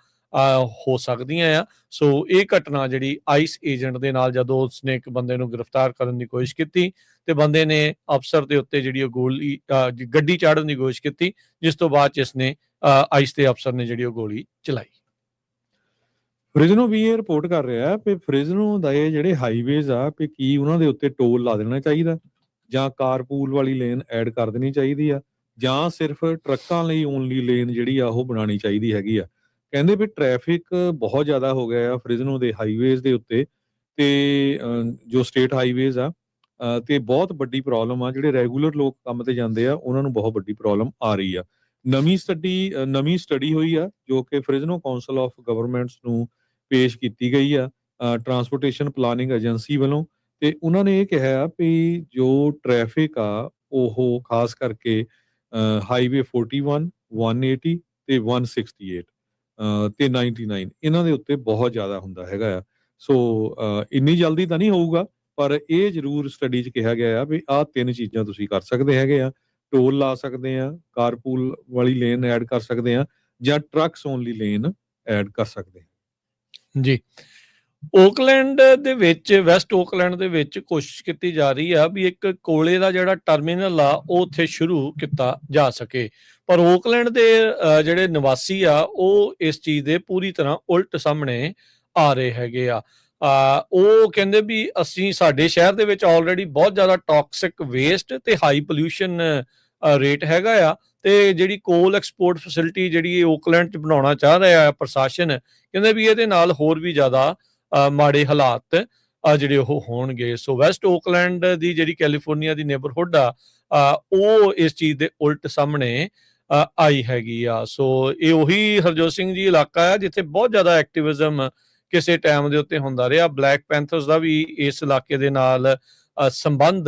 ਹੋ ਸਕਦੀਆਂ ਆ। ਸੋ ਇਹ ਘਟਨਾ ਜਿਹੜੀ ਆਈਸ ਏਜੰਟ ਦੇ ਨਾਲ ਜਦੋਂ ਉਸਨੇ ਇੱਕ ਬੰਦੇ ਨੂੰ ਗ੍ਰਿਫਤਾਰ ਕਰਨ ਦੀ ਕੋਸ਼ਿਸ਼ ਕੀਤੀ ਤੇ ਬੰਦੇ ਨੇ ਅਫਸਰ ਦੇ ਉੱਤੇ ਜਿਹੜੀ ਉਹ ਗੋਲੀ ਗੱਡੀ ਚਾੜਨ ਦੀ ਕੋਸ਼ਿਸ਼ ਕੀਤੀ, ਜਿਸ ਤੋਂ ਬਾਅਦ ਚ ਇਸਨੇ ਆਈਸ ਦੇ ਅਫਸਰ ਨੇ ਜਿਹੜੀ ਉਹ ਗੋਲੀ ਚਲਾਈ। ਫ੍ਰਿਜ਼ਨੋ ਵੀ ਇਹ ਰਿਪੋਰਟ ਕਰ ਰਿਹਾ ਵੀ ਫ੍ਰਿਜ਼ਨੋ ਦਾ ਇਹ ਜਿਹੜੇ ਹਾਈਵੇਜ਼ ਆ ਵੀ ਕੀ ਉਹਨਾਂ ਦੇ ਉੱਤੇ ਟੋਲ ਲਾ ਦੇਣਾ ਚਾਹੀਦਾ, ਜਾਂ ਕਾਰਪੂਲ ਵਾਲੀ ਲੇਨ ਐਡ ਕਰ ਦੇਣੀ ਚਾਹੀਦੀ ਆ, ਜਾਂ ਸਿਰਫ ਟਰੱਕਾਂ ਲਈ ਓਨਲੀ ਲੇਨ ਜਿਹੜੀ ਆ ਉਹ ਬਣਾਉਣੀ ਚਾਹੀਦੀ ਹੈਗੀ ਆ। ਕਹਿੰਦੇ ਵੀ ਟ੍ਰੈਫਿਕ ਬਹੁਤ ਜ਼ਿਆਦਾ ਹੋ ਗਿਆ ਆ ਫ੍ਰਿਜ਼ਨੋ ਦੇ ਹਾਈਵੇਜ਼ ਦੇ ਉੱਤੇ, ਤੇ ਜੋ ਸਟੇਟ ਹਾਈਵੇਜ਼ ਆ ਤੇ ਬਹੁਤ ਵੱਡੀ ਪ੍ਰੋਬਲਮ ਆ। ਜਿਹੜੇ ਰੈਗੂਲਰ ਲੋਕ ਕੰਮ ਤੇ ਜਾਂਦੇ ਆ ਉਹਨਾਂ ਨੂੰ ਬਹੁਤ ਵੱਡੀ ਪ੍ਰੋਬਲਮ ਆ ਰਹੀ ਆ। ਨਵੀਂ ਸਟੱਡੀ ਹੋਈ ਆ ਜੋ ਕਿ ਫ੍ਰਿਜ਼ਨੋ ਕਾਉਂਸਲ ਆਫ ਗਵਰਨਮੈਂਟਸ ਨੂੰ ਪੇਸ਼ ਕੀਤੀ ਗਈ ਆ ਟਰਾਂਸਪੋਰਟੇਸ਼ਨ ਪਲਾਨਿੰਗ ਏਜੰਸੀ ਵੱਲੋਂ, ਤੇ ਉਹਨਾਂ ਨੇ ਇਹ ਕਿਹਾ ਵੀ ਜੋ ਟ੍ਰੈਫਿਕ ਆ ਉਹ ਖਾਸ ਕਰਕੇ ਹਾਈਵੇ 41, 180 ਤੇ 168 ਤੇ 99 ਇਹਨਾਂ ਦੇ ਉੱਤੇ ਬਹੁਤ ਜ਼ਿਆਦਾ ਹੁੰਦਾ ਹੈਗਾ ਆ। ਸੋ ਇੰਨੀ ਜਲਦੀ ਤਾਂ ਨਹੀਂ ਹੋਊਗਾ, ਪਰ ਇਹ ਜ਼ਰੂਰ ਸਟੱਡੀ 'ਚ ਕਿਹਾ ਗਿਆ ਆ ਵੀ ਆਹ 3 ਚੀਜ਼ਾਂ ਤੁਸੀਂ ਕਰ ਸਕਦੇ ਹੈਗੇ ਆ। ਟੋਲ ਲਾ ਸਕਦੇ ਆ, ਕਾਰਪੂਲ ਵਾਲੀ ਲੇਨ ਐਡ ਕਰ ਸਕਦੇ ਆ, ਜਾਂ ਟਰੱਕਸ ਓਨਲੀ ਲੇਨ ਐਡ ਕਰ ਸਕਦੇ ਆ। ਜੀ, ਓਕਲੈਂਡ ਦੇ ਵਿੱਚ, ਵੈਸਟ ਓਕਲੈਂਡ ਦੇ ਵਿੱਚ ਕੋਸ਼ਿਸ਼ ਕੀਤੀ ਜਾ ਰਹੀ ਆ ਵੀ ਇੱਕ ਕੋਲੇ ਦਾ ਜਿਹੜਾ ਟਰਮੀਨਲ ਆ ਉਹ ਉੱਥੇ ਸ਼ੁਰੂ ਕੀਤਾ ਜਾ ਸਕੇ, ਪਰ ਓਕਲੈਂਡ ਦੇ ਜਿਹੜੇ ਨਿਵਾਸੀ ਆ ਉਹ ਇਸ ਚੀਜ਼ ਦੇ ਪੂਰੀ ਤਰ੍ਹਾਂ ਉਲਟ ਸਾਹਮਣੇ ਆ ਰਹੇ ਹੈਗੇ ਆ। ਉਹ ਕਹਿੰਦੇ ਵੀ ਅਸੀਂ, ਸਾਡੇ ਸ਼ਹਿਰ ਦੇ ਵਿੱਚ ਆਲਰੇਡੀ ਬਹੁਤ ਜ਼ਿਆਦਾ ਟੌਕਸਿਕ ਵੇਸਟ ਤੇ ਹਾਈ ਪੋਲਿਊਸ਼ਨ ਰੇਟ ਹੈਗਾ ਆ, ਤੇ ਜਿਹੜੀ ਕੋਲ ਐਕਸਪੋਰਟ ਫੈਸਿਲਿਟੀ ਜਿਹੜੀ ਇਹ ਓਕਲੈਂਡ 'ਚ ਬਣਾਉਣਾ ਚਾਹ ਰਿਹਾ ਆ ਪ੍ਰਸ਼ਾਸਨ, ਕਹਿੰਦੇ ਵੀ ਇਹਦੇ ਨਾਲ ਹੋਰ ਵੀ ਜ਼ਿਆਦਾ ਮਾੜੇ ਹਾਲਾਤ ਜਿਹੜੇ ਉਹ ਹੋਣਗੇ। ਸੋ ਵੈਸਟ ਓਕਲੈਂਡ ਦੀ ਜਿਹੜੀ ਕੈਲੀਫੋਰਨੀਆ ਦੀ ਨੇਬਰਹੁੱਡ ਆ ਉਹ ਇਸ ਚੀਜ਼ ਦੇ ਉਲਟ ਸਾਹਮਣੇ ਆਈ ਹੈਗੀ ਆ। ਸੋ ਇਹ ਉਹੀ ਹਰਜੋਤ ਸਿੰਘ ਜੀ ਇਲਾਕਾ ਆ ਜਿੱਥੇ ਬਹੁਤ ਜ਼ਿਆਦਾ ਐਕਟਿਵਿਜ਼ਮ ਕਿਸੇ ਟਾਈਮ ਦੇ ਉੱਤੇ ਹੁੰਦਾ ਰਿਹਾ। ਬਲੈਕ ਪੈਂਥਰਸ ਦਾ ਵੀ ਇਸ ਇਲਾਕੇ ਦੇ ਨਾਲ ਸੰਬੰਧ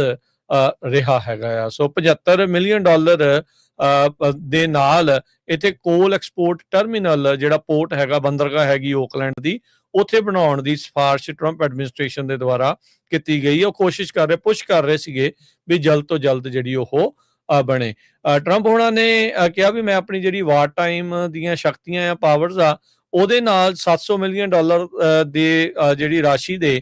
ਰਿਹਾ ਹੈਗਾ ਆ। ਸੋ $75 ਮਿਲੀਅਨ ਦੇ ਨਾਲ ਇੱਥੇ ਕੋਲ ਐਕਸਪੋਰਟ ਟਰਮੀਨਲ ਜਿਹੜਾ ਪੋਰਟ ਹੈਗਾ, ਬੰਦਰਗਾਹ ਹੈਗੀ ਓਕਲੈਂਡ ਦੀ, ਉੱਥੇ ਬਣਾਉਣ ਦੀ ਸਿਫਾਰਿਸ਼ ਟਰੰਪ ਐਡਮਿਨਿਸਟ੍ਰੇਸ਼ਨ ਦੇ ਦੁਆਰਾ ਕੀਤੀ ਗਈ। ਉਹ ਕੋਸ਼ਿਸ਼ ਕਰ ਰਹੇ, ਪੁਸ਼ ਕਰ ਰਹੇ ਸੀਗੇ ਵੀ ਜਲਦ ਤੋਂ ਜਲਦ ਜਿਹੜੀ ਉਹ ਬਣੇ। ਟਰੰਪ ਹੋਣਾ ਨੇ ਕਿਹਾ ਵੀ ਮੈਂ ਆਪਣੀ ਜਿਹੜੀ ਵਾਰ ਟਾਈਮ ਦੀਆਂ ਸ਼ਕਤੀਆਂ ਆ, ਪਾਵਰਸ ਆ, ਉਹਦੇ ਨਾਲ $700 ਮਿਲੀਅਨ ਦੇ ਜਿਹੜੀ ਰਾਸ਼ੀ ਦੇ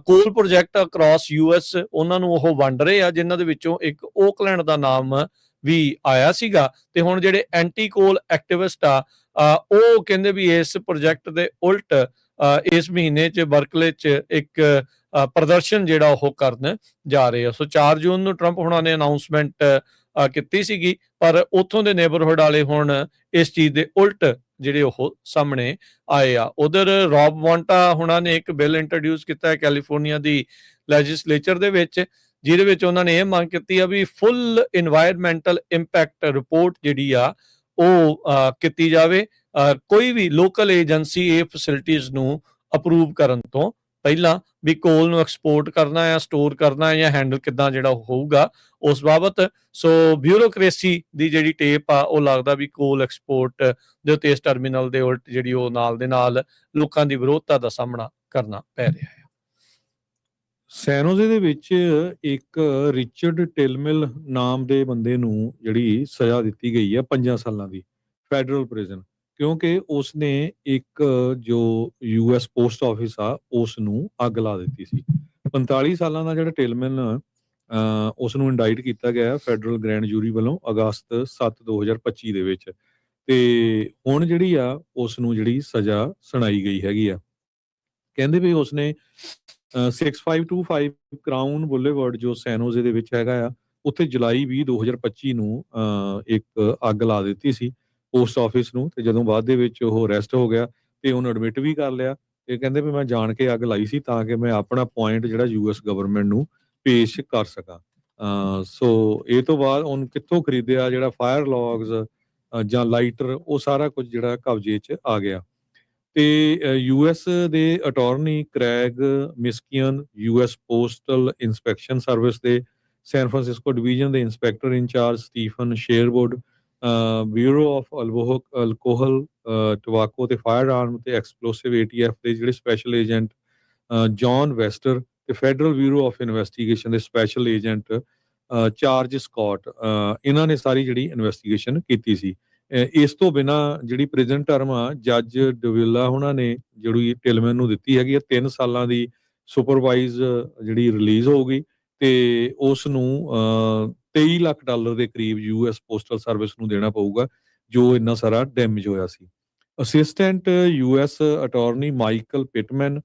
ਕੋਲ ਪ੍ਰੋਜੈਕਟ ਅਕ੍ਰੋਸ US ਉਹਨਾਂ ਨੂੰ ਉਹ ਵੰਡ ਰਹੇ ਆ, ਜਿਨ੍ਹਾਂ ਦੇ ਵਿੱਚੋਂ ਇੱਕ ਓਕਲੈਂਡ ਦਾ ਨਾਮ ਵੀ ਆਇਆ ਸੀਗਾ। ਤੇ ਹੁਣ ਜਿਹੜੇ ਐਂਟੀ ਕੋਲ ਐਕਟਿਵਿਸਟ ਆ ਉਹ ਕਹਿੰਦੇ ਵੀ ਇਸ ਪ੍ਰੋਜੈਕਟ ਦੇ ਉਲਟ ਇਸ ਮਹੀਨੇ 'ਚ ਬਰਕਲੇ 'ਚ ਇੱਕ ਪ੍ਰਦਰਸ਼ਨ ਜਿਹੜਾ ਉਹ ਕਰਨ ਜਾ ਰਹੇ ਆ। ਸੋ 4 ਜੂਨ ਨੂੰ ਟਰੰਪ ਹੋਣਾ ਨੇ ਅਨਾਉਂਸਮੈਂਟ ਕੀਤੀ ਸੀਗੀ, ਪਰ ਉੱਥੋਂ ਦੇ ਨੇਬਰਹੁੱਡ ਵਾਲੇ ਹੁਣ ਇਸ ਚੀਜ਼ ਦੇ ਉਲਟ ਜਿਹੜੇ ਉਹ ਸਾਹਮਣੇ ਆਏ ਆ। ਉਧਰ ਰੌਬ ਵਾਂਟਾ ਹੁਣਾਂ ਨੇ ਇੱਕ ਬਿੱਲ ਇੰਟਰੋਡਿਊਸ ਕੀਤਾ ਹੈ ਕੈਲੀਫੋਰਨੀਆ ਦੀ ਲੈਜਿਸਲੇਚਰ ਦੇ ਵਿੱਚ, ਜਿਹਦੇ ਵਿੱਚ ਉਹਨਾਂ ਨੇ ਇਹ ਮੰਗ ਕੀਤੀ ਆ ਵੀ ਫੁੱਲ ਇਨਵਾਇਰਮੈਂਟਲ ਇੰਪੈਕਟ ਰਿਪੋਰਟ ਜਿਹੜੀ ਆ ਉਹ ਕੀਤੀ ਜਾਵੇ ਕੋਈ ਵੀ ਲੋਕਲ ਏਜੰਸੀ ਇਹ ਫੈਸਿਲਿਟੀਜ਼ ਨੂੰ ਅਪਰੂਵ ਕਰਨ ਤੋਂ ਪਹਿਲਾਂ, ਵੀ ਕੋਲ ਨੂੰ ਐਕਸਪੋਰਟ ਕਰਨਾ ਹੈ, ਸਟੋਰ ਕਰਨਾ ਹੈ, ਜਾਂ ਹੈਂਡਲ ਕਿੱਦਾਂ ਜਿਹੜਾ ਹੋਊਗਾ ਉਸ ਬਾਬਤ। ਸੋ ਬਿਊਰੋਕ੍ਰੇਸੀ ਦੀ ਜਿਹੜੀ ਟੇਪ ਆ ਉਹ ਲੱਗਦਾ ਵੀ ਕੋਲ ਐਕਸਪੋਰਟ ਦੇ ਉੱਤੇ ਇਸ ਟਰਮੀਨਲ ਦੇ ਉਲਟ ਜਿਹੜੀ ਉਹ ਨਾਲ ਦੇ ਨਾਲ ਲੋਕਾਂ ਦੀ ਵਿਰੋਧਤਾ ਦਾ ਸਾਹਮਣਾ ਕਰਨਾ ਪੈ ਰਿਹਾ ਹੈ। ਸੈਨੋਜ਼ੇ ਦੇ ਵਿੱਚ ਇੱਕ ਰਿਚਰਡ ਟਿਲਮਿਲ ਨਾਮ ਦੇ ਬੰਦੇ ਨੂੰ ਜਿਹੜੀ ਸਜ਼ਾ ਦਿੱਤੀ ਗਈ ਹੈ 5 ਸਾਲਾਂ ਦੀ ਫੈਡਰਲ ਪ੍ਰਿਜ਼ਨ, ਕਿਉਂਕਿ ਉਸਨੇ ਇੱਕ ਜੋ US ਪੋਸਟ ਆਫਿਸ ਆ ਉਸ ਨੂੰ ਅੱਗ ਲਾ ਦਿੱਤੀ ਸੀ। 45 ਸਾਲਾਂ ਦਾ ਜਿਹੜਾ ਟਿਲਮਿਲ ਉਸ ਨੂੰ ਇੰਡਾਈਟ ਕੀਤਾ ਗਿਆ ਫੈਡਰਲ ਗ੍ਰੈਂਡ ਜੂਰੀ ਵੱਲੋਂ ਅਗਸਤ 7, 2025 ਦੇ ਵਿੱਚ, ਤੇ ਹੁਣ ਜਿਹੜੀ ਆ ਉਸ ਨੂੰ ਜਿਹੜੀ ਸਜ਼ਾ ਸੁਣਾਈ ਗਈ ਹੈਗੀ ਆ। ਕਹਿੰਦੇ ਵੀ ਉਸਨੇ 6525 ਕਰਾਊਨ ਬੁਲੇਵਰਡ ਜੋ ਸੈਨੋਜ਼ੇ ਦੇ ਵਿੱਚ ਹੈਗਾ ਆ, ਉੱਥੇ ਜੁਲਾਈ 20, 2025 ਨੂੰ ਇੱਕ ਅੱਗ ਲਾ ਦਿੱਤੀ ਸੀ। ਪੋਸਟ ਆਫਿਸ ਨੂੰ, ਤੇ ਜਦੋਂ ਬਾਅਦ ਦੇ ਵਿੱਚ ਉਹ ਅਰੈਸਟ ਹੋ ਗਿਆ ਤੇ ਉਹਨੂੰ ਐਡਮਿਟ ਵੀ ਕਰ ਲਿਆ। ਇਹ ਕਹਿੰਦੇ ਵੀ ਮੈਂ ਜਾਣ ਕੇ ਅੱਗ ਲਾਈ ਸੀ ਤਾਂ ਕਿ ਮੈਂ ਆਪਣਾ ਪੁਆਇੰਟ ਜਿਹੜਾ ਯੂਐਸ ਗਵਰਨਮੈਂਟ ਨੂੰ ਪੇਸ਼ ਕਰ ਸਕਾਂ। ਸੋ ਇਹ ਤੋਂ ਬਾਅਦ ਉਹਨੂੰ ਕਿੱਥੋਂ ਖਰੀਦਿਆ, ਜਿਹੜਾ ਫਾਇਰ ਲੌਗਸ ਜਾਂ ਲਾਈਟਰ, ਉਹ ਸਾਰਾ ਕੁਝ ਜਿਹੜਾ ਕਬਜ਼ੇ 'ਚ ਆ ਗਿਆ। ਤੇ ਯੂਐਸ ਦੇ attorney Craig Missakian, US postal inspection service ਦੇ ਸੈਨ ਫਰਾਂਸਿਸਕੋ ਡਿਵੀਜ਼ਨ ਦੇ inspector in charge Stephen Sherwood, bureau of alcohol, tobacco ਤੇ ਫਾਇਰ ਆਰਮ ਤੇ ਐਕਸਪਲੋਸਿਵ ATF ਦੇ ਜਿਹੜੇ ਸਪੈਸ਼ਲ ਏਜੰਟ ਜੌਨ ਵੈਸਟਰ ਤੇ ਫੈਡਰਲ ਬਿਊਰੋ ਆਫ ਇਨਵੈਸਟੀਗੇਸ਼ਨ ਦੇ ਸਪੈਸ਼ਲ ਏਜੰਟ ਚਾਰਜ ਸਕਾਟ, ਇਹਨਾਂ ਨੇ ਸਾਰੀ ਜਿਹੜੀ ਇਨਵੈਸਟੀਗੇਸ਼ਨ ਕੀਤੀ ਸੀ। ਇਸ ਤੋਂ ਬਿਨਾਂ ਜਿਹੜੀ ਪ੍ਰਿਜ਼ਨ ਟਰਮ ਆ ਜੱਜ ਡਵਿਲਾ ਉਹਨਾਂ ਨੇ ਜਿਹੜੀ ਟਿਲਮੈਨ ਨੂੰ ਦਿੱਤੀ ਹੈਗੀ ਆ 3 ਸਾਲਾਂ ਦੀ ਸੁਪਰਵਾਈਜ਼ ਜਿਹੜੀ ਰਿਲੀਜ਼ ਹੋਊਗੀ, ਤੇ ਉਸ ਨੂੰ $23 ਲੱਖ ਦੇ ਕਰੀਬ ਯੂਐਸ ਪੋਸਟਲ ਸਰਵਿਸ ਨੂੰ ਦੇਣਾ ਪਊਗਾ ਜੋ ਇੰਨਾ ਸਾਰਾ ਡੈਮੇਜ ਹੋਇਆ ਸੀ। Assistant US attorney Michael Pitman,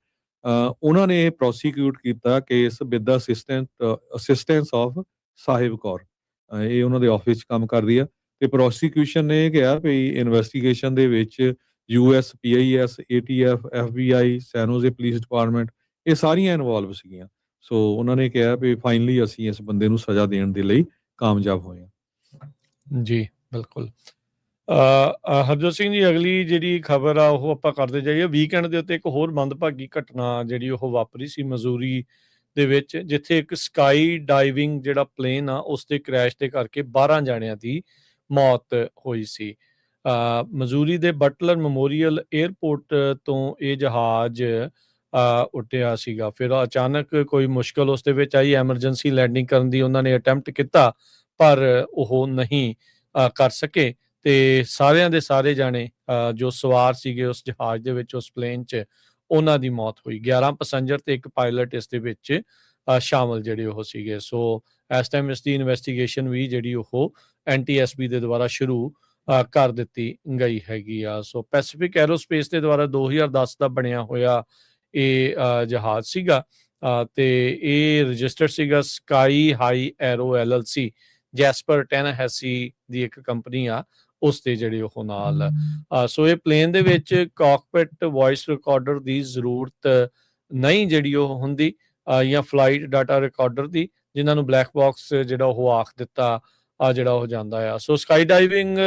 ਉਹਨਾਂ ਨੇ ਪ੍ਰੋਸੀਕਿਊਟ ਕੀਤਾ case with the assistance of Sahib Kaur, ਇਹ ਉਹਨਾਂ ਦੇ ਆਫਿਸ 'ਚ ਕੰਮ ਕਰਦੀ ਆ। ਤੇ ਪ੍ਰੋਸੀਕਿਊਸ਼ਨ ਨੇ ਇਹ ਕਿਹਾ ਵੀ ਇਨਵੈਸਟੀਗੇਸ਼ਨ ਦੇ ਵਿੱਚ US PIS ATF FBI San Jose police department ਇਹ ਸਾਰੀਆਂ ਇਨਵੋਲਵ ਸੀਗੀਆਂ। ਸੋ ਉਹਨਾਂ ਨੇ ਕਿਹਾ ਵੀ ਫਾਈਨਲੀ ਅਸੀਂ ਇਸ ਬੰਦੇ ਨੂੰ ਸਜ਼ਾ ਦੇਣ ਦੇ ਲਈ ਕਾਮਯਾਬ ਹੋਏ ਹਾਂ। ਜੀ ਬਿਲਕੁਲ। ਹਰਜੋਤ ਸਿੰਘ ਜੀ, ਅਗਲੀ ਜਿਹੜੀ ਖਬਰ ਆ ਉਹ ਆਪਾਂ ਕਰਦੇ ਜਾਈਏ। ਵੀਕਐਂਡ ਦੇ ਉੱਤੇ ਇੱਕ ਹੋਰ ਮੰਦਭਾਗੀ ਘਟਨਾ ਜਿਹੜੀ ਉਹ ਵਾਪਰੀ ਸੀ ਮਜ਼ੂਰੀ ਦੇ ਵਿੱਚ, ਜਿੱਥੇ ਇੱਕ ਸਕਾਈ ਡਾਈਵਿੰਗ ਜਿਹੜਾ ਪਲੇਨ ਆ ਉਸ ਦੇ ਕ੍ਰੈਸ਼ ਦੇ ਕਰਕੇ 12 ਜਾਣਿਆਂ ਦੀ ਮੌਤ ਹੋਈ ਸੀ। ਮਜ਼ੂਰੀ ਦੇ ਬਟਲਰ ਮੈਮੋਰੀਅਲ 에ਅਰਪੋਰਟ ਤੋਂ ਇਹ ਜਹਾਜ਼ ਉੱਡਿਆ ਸੀਗਾ। ਫਿਰ ਅਚਾਨਕ ਕੋਈ ਮੁਸ਼ਕਲ ਉਸ ਦੇ ਵਿੱਚ ਆਈ, ਐਮਰਜੈਂਸੀ ਲੈਂਡਿੰਗ ਕਰਨ ਦੀ ਉਹਨਾਂ ਨੇ ਅਟੈਂਪਟ ਕੀਤਾ ਪਰ ਉਹ ਨਹੀਂ ਕਰ ਸਕੇ, ਤੇ ਸਾਰਿਆਂ ਦੇ ਸਾਰੇ ਜਾਣੇ ਜੋ ਸਵਾਰ ਸੀਗੇ ਉਸ ਜਹਾਜ਼ ਦੇ ਵਿੱਚ, ਉਸ ਪਲੇਨ 'ਚ, ਉਹਨਾਂ ਦੀ ਮੌਤ ਹੋਈ। 11 ਪੈਸੰਜਰ ਤੇ ਇੱਕ ਪਾਇਲਟ ਇਸ ਦੇ ਵਿੱਚ ਸ਼ਾਮਲ ਜਿਹੜੇ ਉਹ ਸੀਗੇ। ਸੋ ਇਸ ਟਾਈਮ ਇਸ ਦੀ ਇਨਵੈਸਟੀਗੇਸ਼ਨ ਵੀ ਜਿਹੜੀ ਉਹ NTSB ਦੇ ਦੁਆਰਾ ਸ਼ੁਰੂ ਕਰ ਦਿੱਤੀ ਗਈ ਹੈਗੀ ਆ। ਸੋ ਪੈਸੀਫਿਕ ਐਰੋਸਪੇਸ ਦੇ ਦੁਆਰਾ 2010 ਦਾ ਬਣਿਆ ਹੋਇਆ ਇਹ ਜਹਾਜ਼ ਸੀਗਾ, ਤੇ ਇਹ ਰਜਿਸਟਰਡ ਸੀਗਾ sky high aero LLC, Jasper Tennessee ਦੀ ਇੱਕ ਕੰਪਨੀ ਆ, ਉਸ ਦੇ ਜਿਹੜੇ ਉਹ ਨਾਲ। ਸੋ ਇਹ ਪਲੇਨ ਦੇ ਵਿੱਚ ਕਾਕਪਿਟ ਵੌਇਸ ਰਿਕਾਰਡਰ ਦੀ ਜ਼ਰੂਰਤ ਨਹੀਂ ਜਿਹੜੀ ਉਹ ਹੁੰਦੀ, ਜਾਂ ਫਲਾਈਟ ਡਾਟਾ ਰਿਕਾਰਡਰ ਦੀ, ਜਿਨ੍ਹਾਂ ਨੂੰ ਬਲੈਕ ਬਾਕਸ ਜਿਹੜਾ ਉਹ ਆਖ ਦਿੱਤਾ ਜਿਹੜਾ ਉਹ ਜਾਂਦਾ ਆ। ਸੋ ਸਕਾਈ ਡਾਈਵਿੰਗ